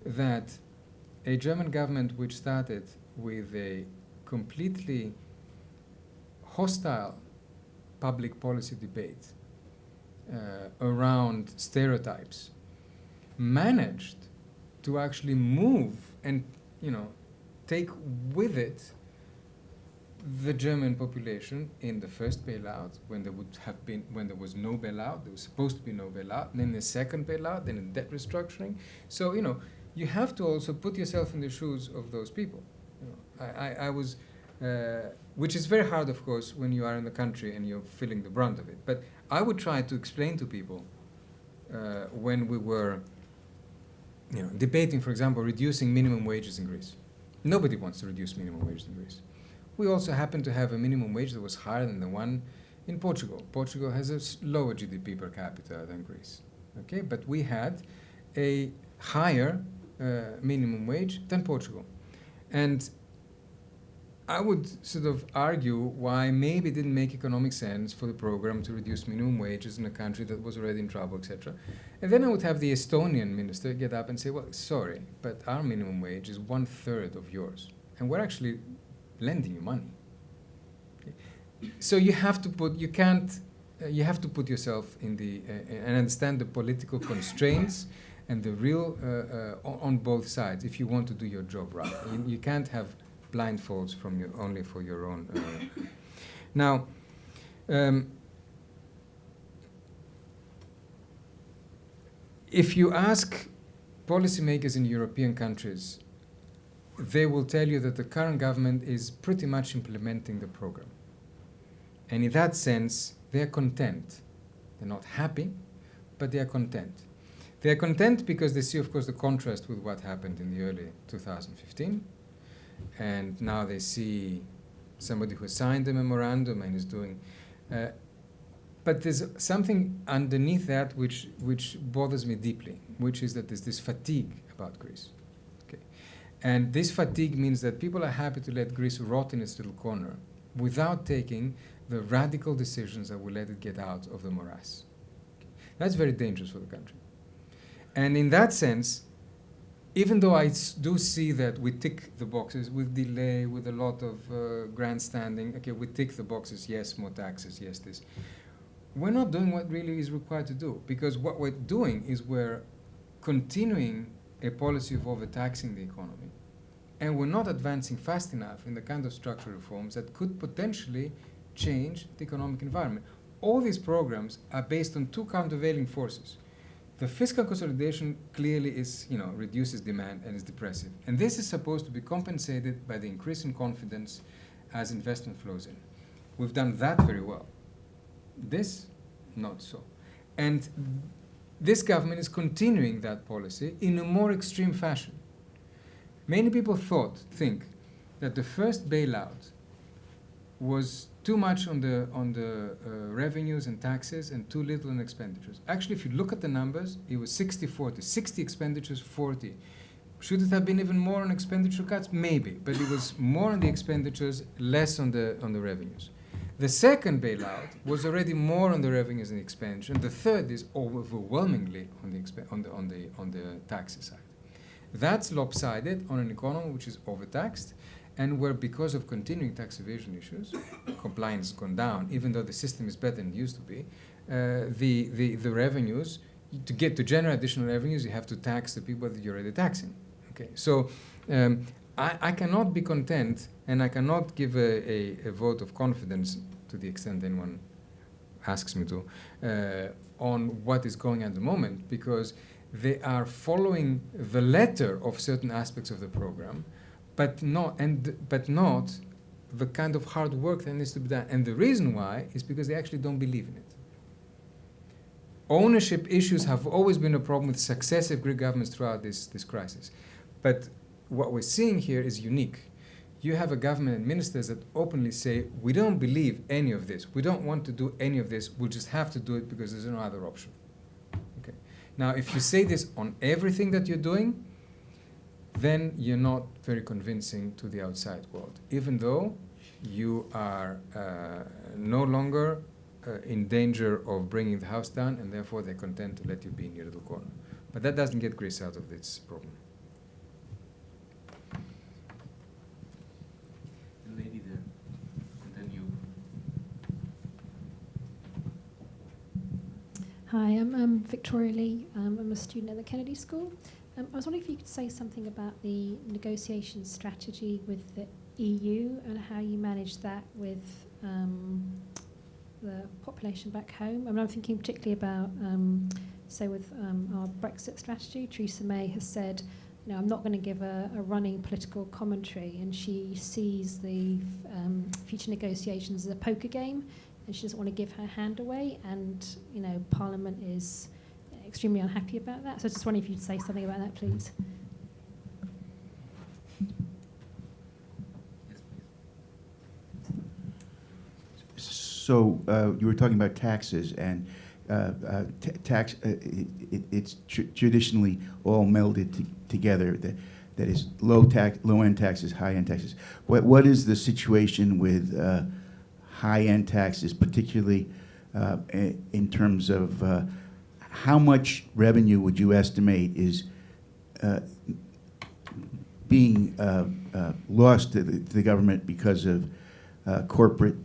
S2: that a German government which started with a completely hostile public policy debate around stereotypes managed to actually move and, you know, take with it the German population in the first bailout, when there was no bailout, there was supposed to be no bailout, and then the second bailout, then the debt restructuring. So, you know, you have to also put yourself in the shoes of those people. You know, I was, which is very hard, of course, when you are in the country and you're feeling the brunt of it. But I would try to explain to people when we were, you know, debating, for example, reducing minimum wages in Greece. Nobody wants to reduce minimum wages in Greece. We also happen to have a minimum wage that was higher than the one in Portugal. Portugal has a lower GDP per capita than Greece. Okay, but we had a higher minimum wage than Portugal. And I would sort of argue why maybe it didn't make economic sense for the program to reduce minimum wages in a country that was already in trouble, etc. And then I would have the Estonian minister get up and say, well, sorry, but our minimum wage is 1/3 of yours. And we're actually lending you money. Okay. So you have to put, you have to put yourself in the, and understand the political constraints and the real, on both sides, if you want to do your job right. You can't have blindfolds from you only for your own. Now, if you ask policymakers in European countries, they will tell you that the current government is pretty much implementing the program. And in that sense, they are content. They're not happy, but they are content. They are content because they see, of course, the contrast with what happened in the early 2015. And now they see somebody who signed the memorandum and is doing... but there's something underneath that which bothers me deeply, which is that there's this fatigue about Greece. Okay? And this fatigue means that people are happy to let Greece rot in its little corner without taking the radical decisions that will let it get out of the morass. Okay? That's very dangerous for the country. And in that sense, even though I do see that we tick the boxes with delay, with a lot of grandstanding, okay, we tick the boxes, yes, more taxes, yes, this. We're not doing what really is required to do, because what we're doing is we're continuing a policy of overtaxing the economy, and we're not advancing fast enough in the kind of structural reforms that could potentially change the economic environment. All these programs are based on two countervailing forces. The fiscal consolidation clearly is, reduces demand and is depressive. And this is supposed to be compensated by the increase in confidence as investment flows in. We've done that very well. This, not so. And this government is continuing that policy in a more extreme fashion. Many people think that the first bailout was too much on the revenues and taxes and too little on expenditures. Actually, if you look at the numbers, it was 60-40. 60 expenditures, 40. Should it have been even more on expenditure cuts? Maybe, but it was more on the expenditures, less on the revenues. The second bailout was already more on the revenues and expenditure, and the third is overwhelmingly on the taxes side. That's lopsided on an economy which is overtaxed, and where, because of continuing tax evasion issues, compliance has gone down, even though the system is better than it used to be. The revenues, to generate additional revenues, you have to tax the people that you're already taxing. Okay, so I cannot be content, and I cannot give a vote of confidence, to the extent anyone asks me to, on what is going on at the moment, because they are following the letter of certain aspects of the program, but not the kind of hard work that needs to be done. And the reason why is because they actually don't believe in it. Ownership issues have always been a problem with successive Greek governments throughout this crisis. But what we're seeing here is unique. You have a government and ministers that openly say, we don't believe any of this. We don't want to do any of this. We'll just have to do it because there's no other option. Okay. Now, if you say this on everything that you're doing, then you're not very convincing to the outside world, even though you are no longer in danger of bringing the house down, and therefore they're content to let you be in your little corner. But that doesn't get Greece out of this problem.
S1: The lady there, and then you.
S10: Hi, I'm Victoria Lee. I'm a student at the Kennedy School. I was wondering if you could say something about the negotiation strategy with the EU and how you manage that with the population back home. I mean, I'm thinking particularly about, say, with our Brexit strategy. Theresa May has said, you know, I'm not going to give a running political commentary, and she sees the future negotiations as a poker game, and she doesn't want to give her hand away. And, you know, Parliament is extremely unhappy about that. So I just wondering if you'd say something about that, please.
S4: So you were talking about taxes, and it's traditionally all melded together. That is low-end taxes, high-end taxes. What is the situation with high-end taxes, particularly in terms of how much revenue would you estimate is being lost to the government because of corporate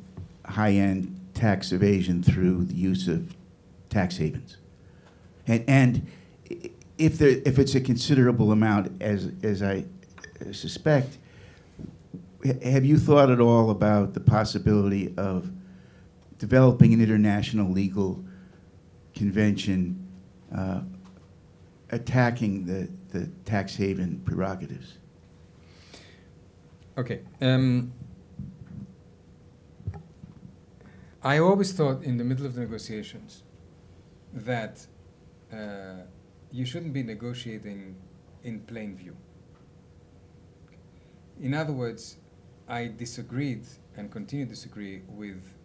S4: high-end tax evasion through the use of tax havens? And if it's a considerable amount, as I suspect, have you thought at all about the possibility of developing an international legal convention attacking the tax haven prerogatives?
S2: Okay. I always thought in the middle of the negotiations that you shouldn't be negotiating in plain view. In other words, I disagreed and continue to disagree with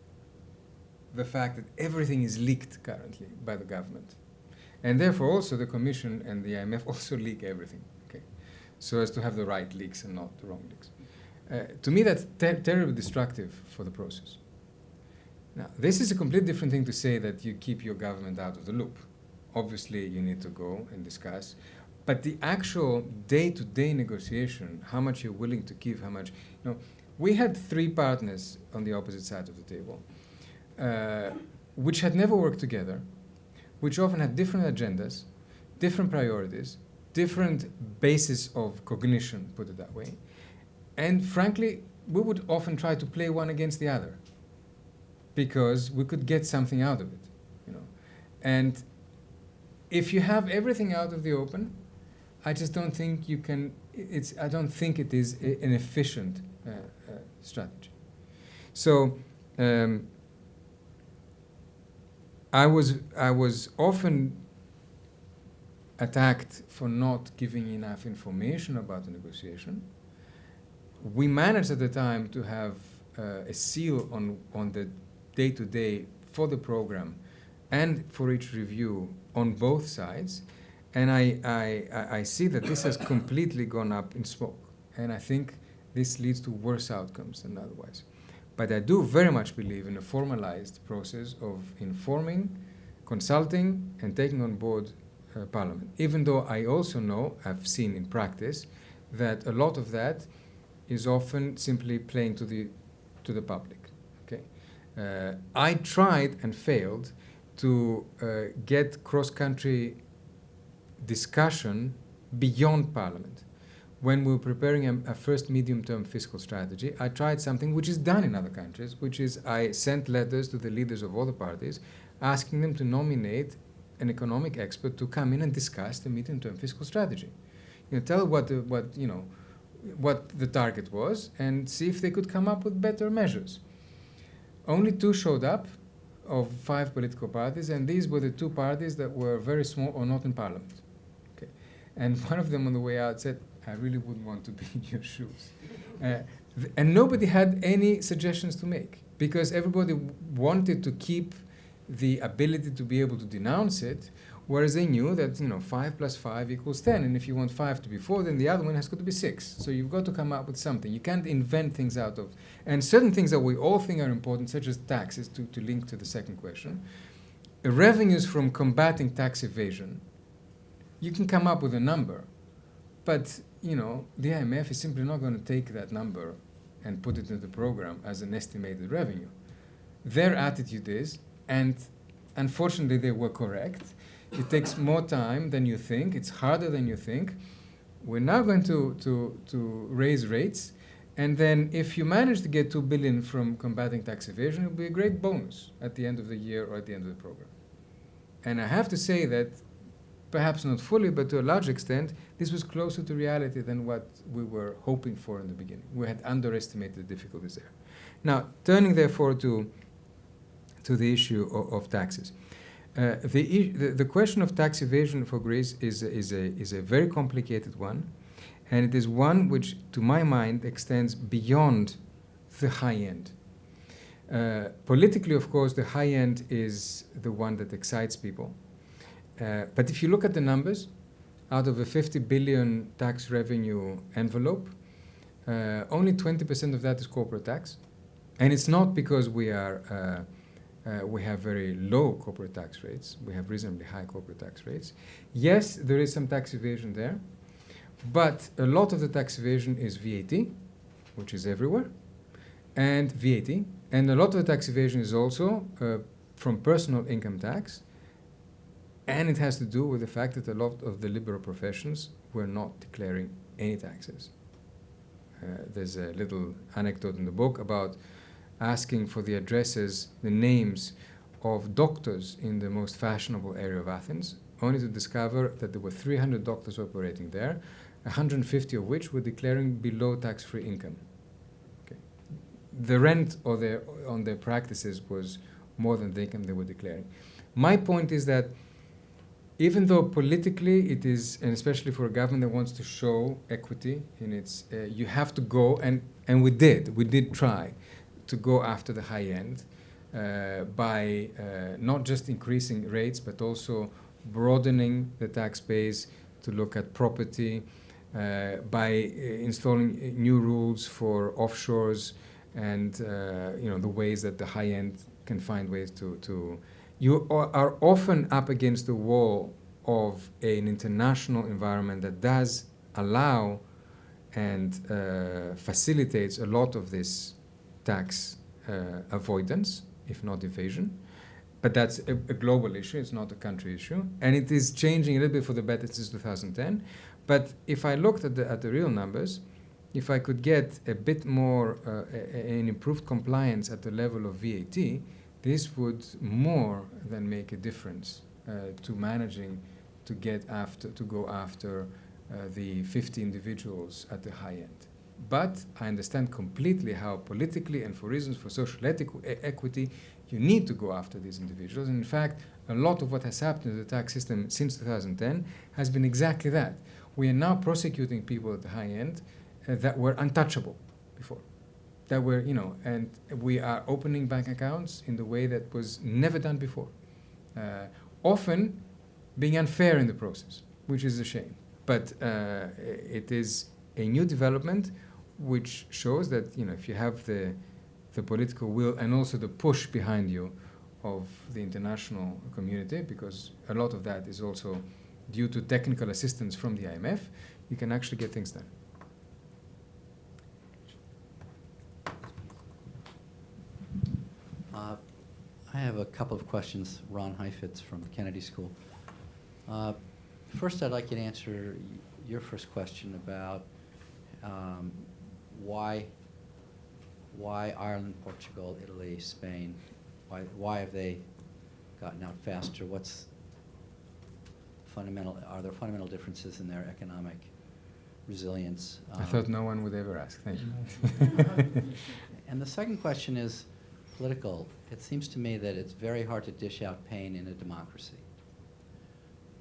S2: the fact that everything is leaked currently by the government. And therefore also the Commission and the IMF also leak everything, okay? So as to have the right leaks and not the wrong leaks. To me, that's terribly destructive for the process. Now, this is a completely different thing to say that you keep your government out of the loop. Obviously, you need to go and discuss. But the actual day-to-day negotiation, how much you're willing to give, how much... You know, we had 3 partners on the opposite side of the table, which had never worked together, which often had different agendas, different priorities, different bases of cognition, put it that way. And frankly, we would often try to play one against the other because we could get something out of it, you know. And if you have everything out of the open, I just don't think you can, I don't think it is an efficient strategy. So I was often attacked for not giving enough information about the negotiation. We managed at the time to have a seal on the day-to-day for the program and for each review on both sides. And I see that this has completely gone up in smoke. And I think this leads to worse outcomes than otherwise. But I do very much believe in a formalized process of informing, consulting, and taking on board Parliament. Even though I also know, I've seen in practice, that a lot of that is often simply playing to the public. Okay, I tried and failed to get cross-country discussion beyond Parliament. When we were preparing a first medium-term fiscal strategy, I tried something which is done in other countries, which is I sent letters to the leaders of all the parties, asking them to nominate an economic expert to come in and discuss the medium-term fiscal strategy. Tell what the target was and see if they could come up with better measures. Only 2 showed up of 5 political parties, and these were the 2 parties that were very small or not in Parliament. Okay. And one of them on the way out said, I really wouldn't want to be in your shoes. And nobody had any suggestions to make, because everybody wanted to keep the ability to be able to denounce it, whereas they knew that 5 + 5 = 10, and if you want 5 to be 4, then the other one has got to be 6. So you've got to come up with something. You can't invent things out of, and certain things that we all think are important, such as taxes, to link to the second question. Revenues from combating tax evasion, you can come up with a number, but the IMF is simply not going to take that number and put it into the program as an estimated revenue. Their attitude is, and unfortunately they were correct, it takes more time than you think, it's harder than you think. We're now going to raise rates, and then if you manage to get 2 billion from combating tax evasion, it'll be a great bonus at the end of the year or at the end of the program. And I have to say that, perhaps not fully, but to a large extent, this was closer to reality than what we were hoping for in the beginning. We had underestimated the difficulties there. Now, turning therefore to the issue of taxes. The question of tax evasion for Greece is a very complicated one, and it is one which, to my mind, extends beyond the high end. Politically, of course, the high end is the one that excites people. But if you look at the numbers, out of a 50 billion tax revenue envelope, only 20% of that is corporate tax. And it's not because we have very low corporate tax rates. We have reasonably high corporate tax rates. Yes, there is some tax evasion there, but a lot of the tax evasion is VAT, which is everywhere, and VAT. And a lot of the tax evasion is also from personal income tax, and it has to do with the fact that a lot of the liberal professions were not declaring any taxes. There's a little anecdote in the book about asking for the addresses, the names of doctors in the most fashionable area of Athens, only to discover that there were 300 doctors operating there, 150 of which were declaring below tax-free income. Okay. The rent on their practices was more than the income they were declaring. My point is that even though politically it is, and especially for a government that wants to show equity in its, you have to go, and we did try to go after the high end by not just increasing rates, but also broadening the tax base to look at property, by installing new rules for offshores and the ways that the high end can find ways to you are often up against the wall of an international environment that does allow and facilitates a lot of this tax avoidance, if not evasion. But that's a global issue, it's not a country issue. And it is changing a little bit for the better since 2010. But if I looked at the real numbers, if I could get a bit more, an improved compliance at the level of VAT, this would more than make a difference to managing to go after the 50 individuals at the high end. But I understand completely how politically and for reasons for social equity, you need to go after these individuals. And in fact, a lot of what has happened to the tax system since 2010 has been exactly that. We are now prosecuting people at the high end that were untouchable before. That were, and we are opening bank accounts in the way that was never done before. Often being unfair in the process, which is a shame. But it is a new development which shows that, if you have the political will and also the push behind you of the international community, because a lot of that is also due to technical assistance from the IMF, you can actually get things done.
S11: I have a couple of questions. Ron Heifetz from Kennedy School. First, I'd like you to answer your first question about why Ireland, Portugal, Italy, Spain, why have they gotten out faster? What's fundamental? Are there fundamental differences in their economic resilience?
S2: I thought no one would ever ask. Thank you.
S11: And the second question is political. It seems to me that it's very hard to dish out pain in a democracy.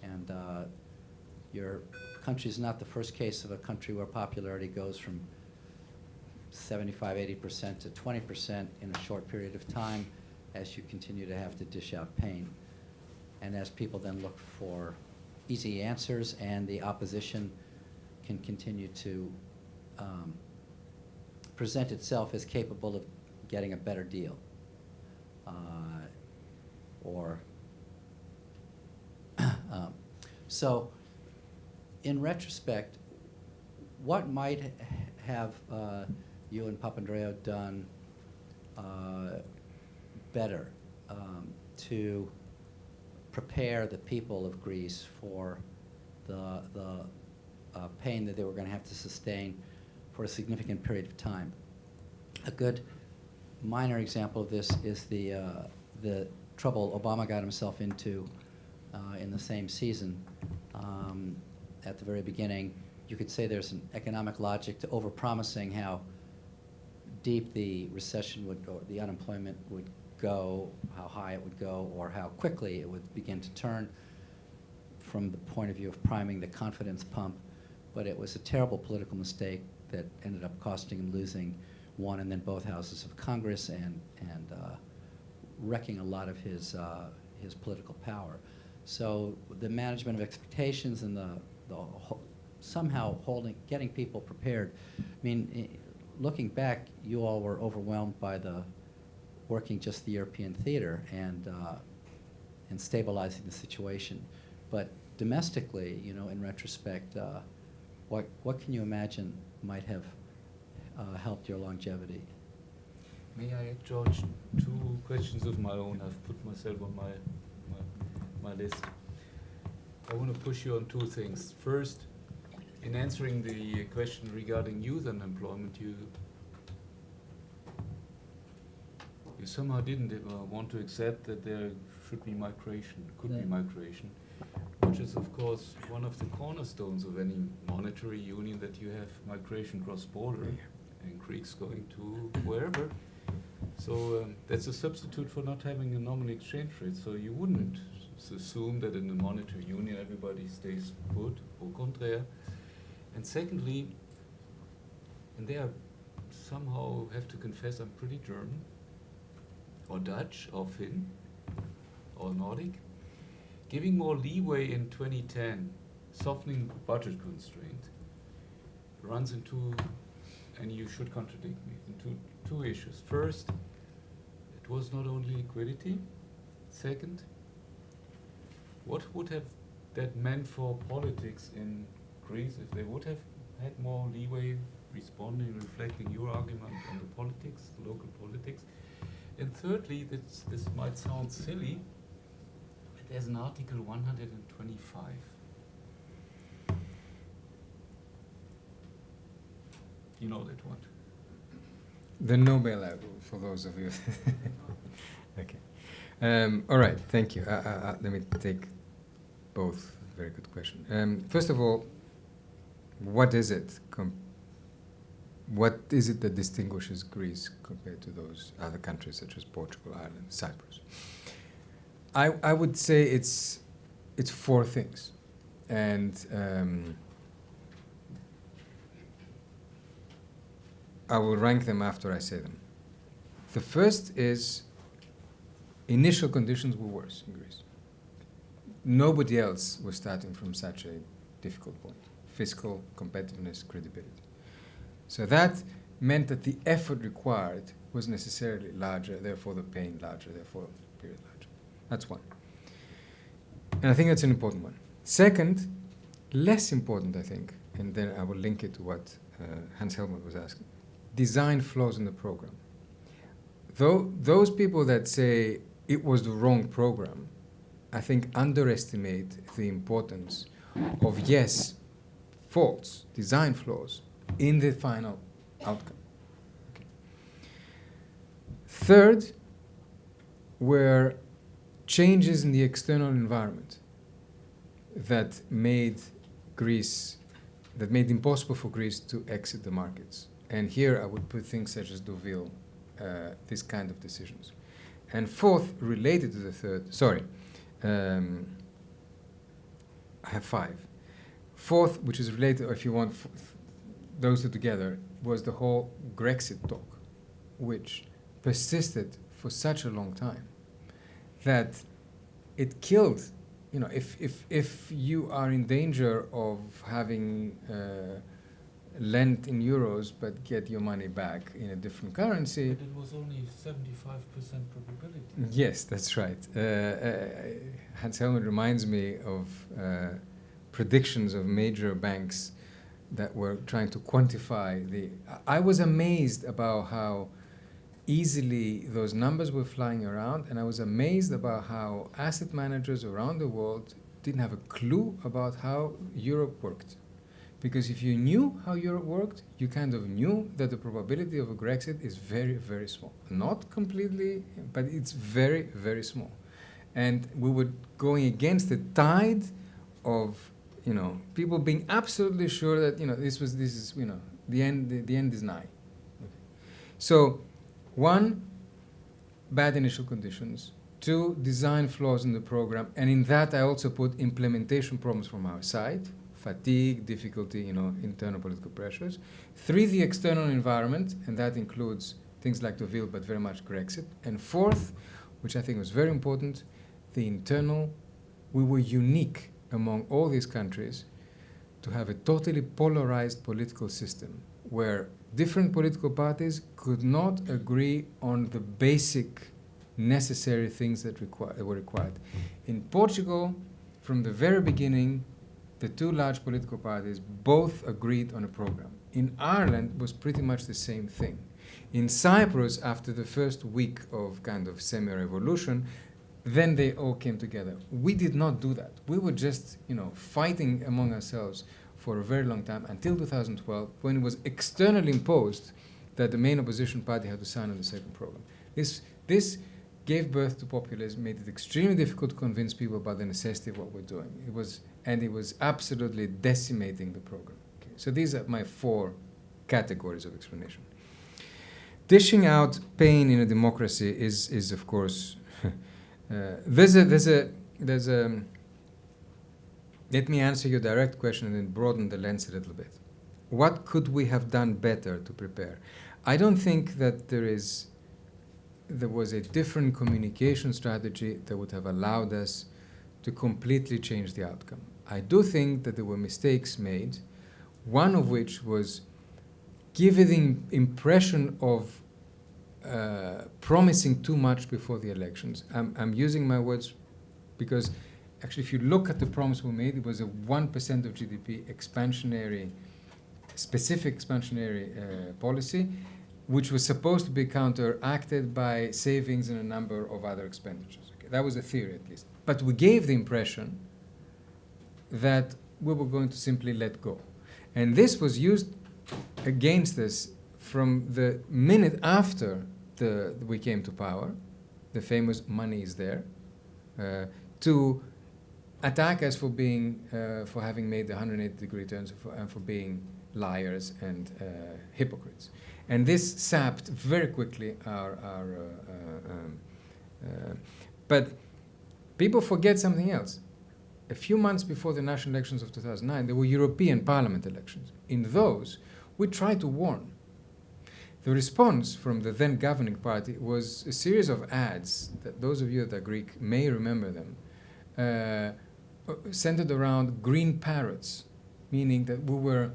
S11: And your country is not the first case of a country where popularity goes from 75, 80% to 20% in a short period of time as you continue to have to dish out pain. And as people then look for easy answers and the opposition can continue to present itself as capable of getting a better deal. So, in retrospect, what might have you and Papandreou done better to prepare the people of Greece for the pain that they were going to have to sustain for a significant period of time? A good minor example of this is the trouble Obama got himself into in the same season. At the very beginning, you could say there's an economic logic to overpromising how deep the recession would, or the unemployment would go, how high it would go, or how quickly it would begin to turn from the point of view of priming the confidence pump. But it was a terrible political mistake that ended up costing him losing one and then both houses of Congress and wrecking a lot of his political power. So the management of expectations and the somehow getting people prepared. I mean, looking back, you all were overwhelmed by working just the European theater and stabilizing the situation. But domestically, in retrospect, what can you imagine might have helped your longevity?
S1: May I add, George, two questions of my own? I've put myself on my list. I want to push you on two things. First, in answering the question regarding youth unemployment, you somehow didn't want to accept that there should be migration, could be migration, which is, of course, one of the cornerstones of any monetary union, that you have migration cross-border and Greeks going to wherever. So that's a substitute for not having a nominal exchange rate. So you wouldn't assume that in the monetary union everybody stays put, au contraire. And secondly, and there I somehow have to confess I'm pretty German, or Dutch, or Finn, or Nordic. Giving more leeway in 2010, softening budget constraint, runs into, and you should contradict me, into two issues. First, it was not only liquidity. Second, what would have that meant for politics in Greece if they would have had more leeway, responding, reflecting your argument on the politics, the local politics? And thirdly, this might sound silly, but there's an Article 125. You know that one?
S2: The no bailout rule, for those of you. Okay. All right, thank you. Let me take both. Very good question. First of all, what is it what is it that distinguishes Greece compared to those other countries such as Portugal, Ireland, Cyprus? I would say it's four things, and I will rank them after I say them. The first is initial conditions were worse in Greece. Nobody else was starting from such a difficult point. Fiscal, competitiveness, credibility. So that meant that the effort required was necessarily larger, therefore the pain larger, therefore the period larger. That's one. And I think that's an important one. Second, less important, I think, and then I will link it to what Hans Helmut was asking, design flaws in the program. Though those people that say it was the wrong program, I think underestimate the importance of, yes, faults, design flaws, in the final outcome. Okay. Third, were changes in the external environment that made impossible for Greece to exit the markets. And here I would put things such as Deauville, this kind of decisions. And fourth, related to the third, I have five. Fourth, which is related, if you want, those two together, was the whole Grexit talk, which persisted for such a long time that it killed, if you are in danger of having lent in euros but get your money back in a different currency.
S1: But it was only 75% probability.
S2: Yes, that's right. Hans Helmut reminds me of predictions of major banks that were trying to quantify the... I was amazed about how easily those numbers were flying around, and I was amazed about how asset managers around the world didn't have a clue about how Europe worked. Because if you knew how Europe worked, you kind of knew that the probability of a Grexit is very, very small. Not completely, but it's very, very small. And we were going against the tide of, people being absolutely sure that, the end is nigh. Okay. So, one, bad initial conditions. Two, design flaws in the program. And in that, I also put implementation problems from our side. Fatigue, difficulty, internal political pressures. Three, the external environment, and that includes things like Deauville, but very much Grexit. And fourth, which I think was very important, the internal. We were unique among all these countries to have a totally polarized political system where different political parties could not agree on the basic necessary things that were required. In Portugal, from the very beginning, the two large political parties both agreed on a program. In Ireland, it was pretty much the same thing. In Cyprus, after the first week of kind of semi-revolution, then they all came together. We did not do that. We were just, fighting among ourselves for a very long time until 2012, when it was externally imposed that the main opposition party had to sign on the second program. This gave birth to populism, made it extremely difficult to convince people about the necessity of what we're doing. It was absolutely decimating the program. Okay. So these are my four categories of explanation. Dishing out pain in a democracy is of course, there's a. Let me answer your direct question and then broaden the lens a little bit. What could we have done better to prepare? I don't think that there was a different communication strategy that would have allowed us to completely change the outcome. I do think that there were mistakes made, one of which was giving the impression of promising too much before the elections. I'm using my words because actually if you look at the promise we made, it was a 1% of GDP specific expansionary policy, which was supposed to be counteracted by savings in a number of other expenditures. Okay, that was the theory at least. But we gave the impression that we were going to simply let go. And this was used against us from the minute after we came to power, the famous money is there, to attack us for being, for having made the 180-degree turns and for being liars and hypocrites. And this sapped very quickly our but people forget something else. A few months before the national elections of 2009, there were European Parliament elections. In those, we tried to warn. The response from the then governing party was a series of ads that those of you that are Greek may remember them, centered around green parrots, meaning that we were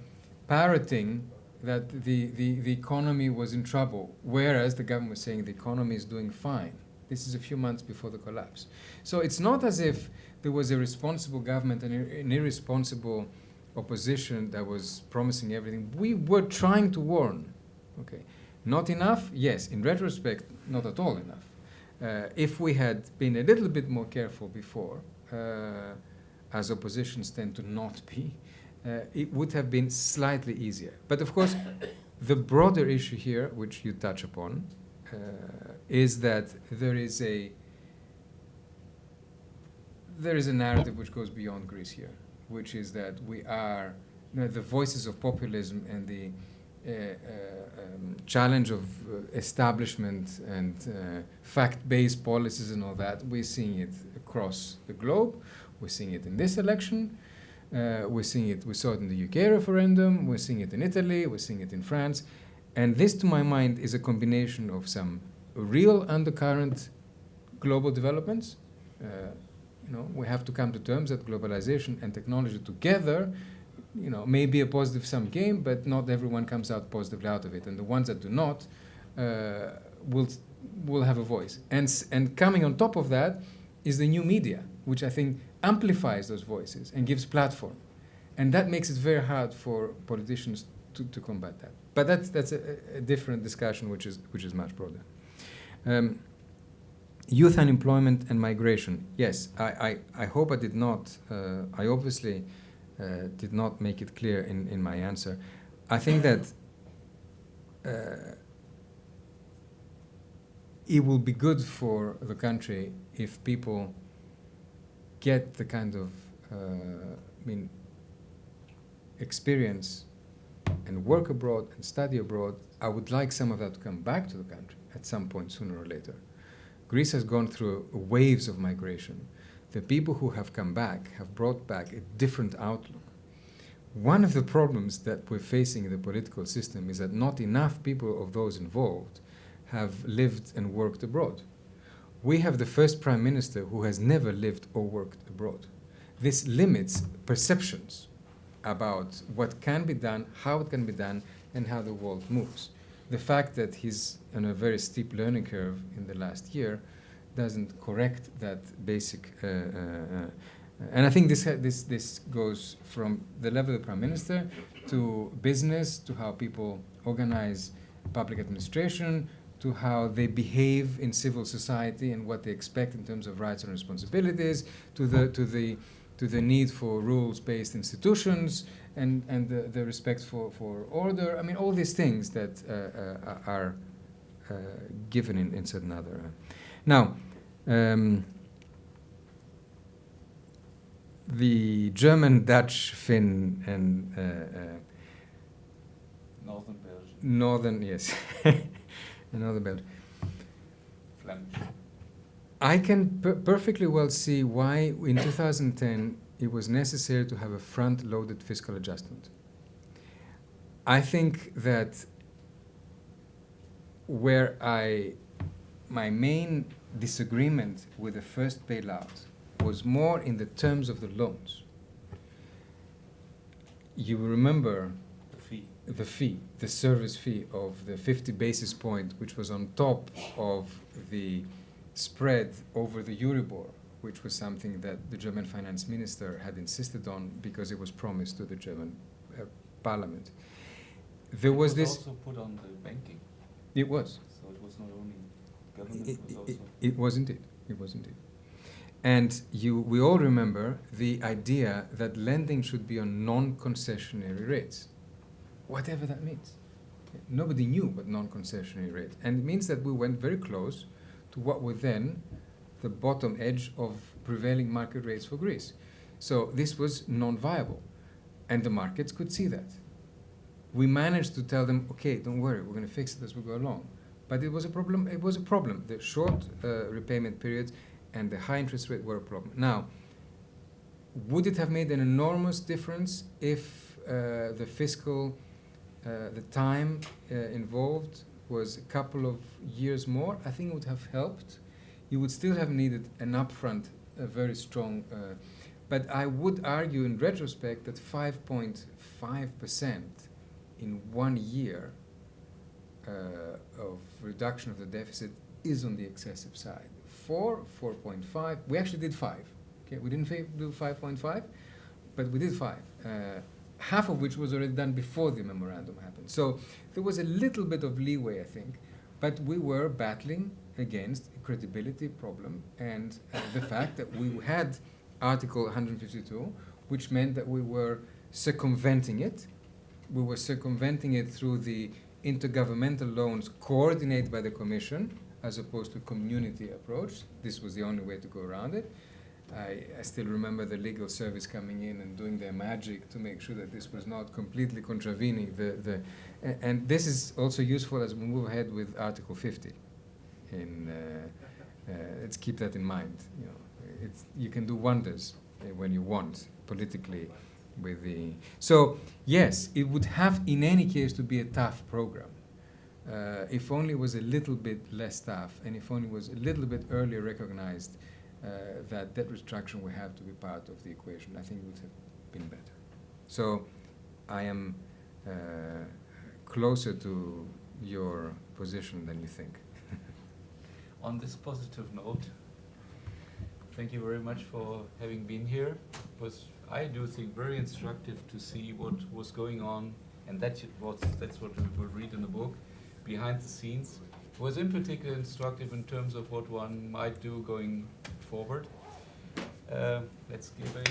S2: parroting that the economy was in trouble, whereas the government was saying the economy is doing fine. This is a few months before the collapse. So it's not as if there was a responsible government and an irresponsible opposition that was promising everything. We were trying to warn. Okay, not enough? Yes. In retrospect, not at all enough. If we had been a little bit more careful before, as oppositions tend to not be, it would have been slightly easier. But of course, the broader issue here, which you touch upon, is that there is a narrative which goes beyond Greece here, which is that we are, the voices of populism and the challenge of establishment and fact-based policies and all that. We're seeing it across the globe. We're seeing it in this election. We're seeing it. We saw it in the UK referendum. We're seeing it in Italy. We're seeing it in France. And this, to my mind, is a combination of some real undercurrent global developments. We have to come to terms that globalization and technology together, may be a positive sum game, but not everyone comes out positively out of it. And the ones that do not will have a voice. And coming on top of that is the new media, which I think amplifies those voices and gives platform. And that makes it very hard for politicians to combat that. But that's a different discussion, which is much broader. Youth unemployment and migration. Yes, I hope I did not. I obviously did not make it clear in my answer. I think that it will be good for the country if people get the kind of experience and work abroad and study abroad. I would like some of that to come back to the country at some point, sooner or later. Greece has gone through waves of migration. The people who have come back have brought back a different outlook. One of the problems that we're facing in the political system is that not enough people of those involved have lived and worked abroad. We have the first prime minister who has never lived or worked abroad. This limits perceptions about what can be done, how it can be done, and how the world moves. The fact that he's on a very steep learning curve in the last year doesn't correct that basic. And I think this goes from the level of the prime minister to business, to how people organize public administration, to how they behave in civil society and what they expect in terms of rights and responsibilities, to the need for rules-based institutions and the respect for order. I mean, all these things that are given in certain other. Now, the German, Dutch, Finn, and
S1: Northern Belgium.
S2: Northern, yes, Northern Belgium.
S1: Flemish.
S2: I can perfectly well see why in 2010 it was necessary to have a front-loaded fiscal adjustment. I think that where my main disagreement with the first bailout was more in the terms of the loans. You remember the service fee of the 50 basis point, which was on top of the spread over the Euribor, which was something that the German finance minister had insisted on because it was promised to the German parliament. There was this.
S1: Also put on the banking.
S2: It was.
S1: So it was not only government.
S2: It was indeed. It was indeed. And we all remember the idea that lending should be on non-concessionary rates, whatever that means. Nobody knew what non-concessionary rate, and it means that we went very close to what were then the bottom edge of prevailing market rates for Greece. So this was non-viable, and the markets could see that. We managed to tell them, okay, don't worry, we're going to fix it as we go along. But it was a problem. It was a problem. The short repayment periods and the high interest rate were a problem. Now, would it have made an enormous difference if the fiscal, the time involved was a couple of years more? I think it would have helped. You would still have needed an upfront, a very strong, but I would argue in retrospect that 5.5% in 1 year of reduction of the deficit is on the excessive side. 4.5, we actually did 5. Okay, we didn't do 5.5, but we did 5. Half of which was already done before the memorandum happened. So there was a little bit of leeway, I think, but we were battling against a credibility problem and the fact that we had Article 152, which meant that we were circumventing it. We were circumventing it through the intergovernmental loans coordinated by the Commission as opposed to community approach. This was the only way to go around it. I still remember the legal service coming in and doing their magic to make sure that this was not completely contravening and this is also useful as we move ahead with Article 50. Let's keep that in mind. You know, you can do wonders when you want politically with the. So yes, it would have in any case to be a tough program. If only it was a little bit less tough, and if only it was a little bit earlier recognized that debt restructuring will have to be part of the equation, I think it would have been better. So I am closer to your position than you think.
S1: On this positive note, thank you very much for having been here. It was, I do think, very instructive to see what was going on, and that's what we will read in the book, behind the scenes. It was in particular instructive in terms of what one might do going forward. Let's give a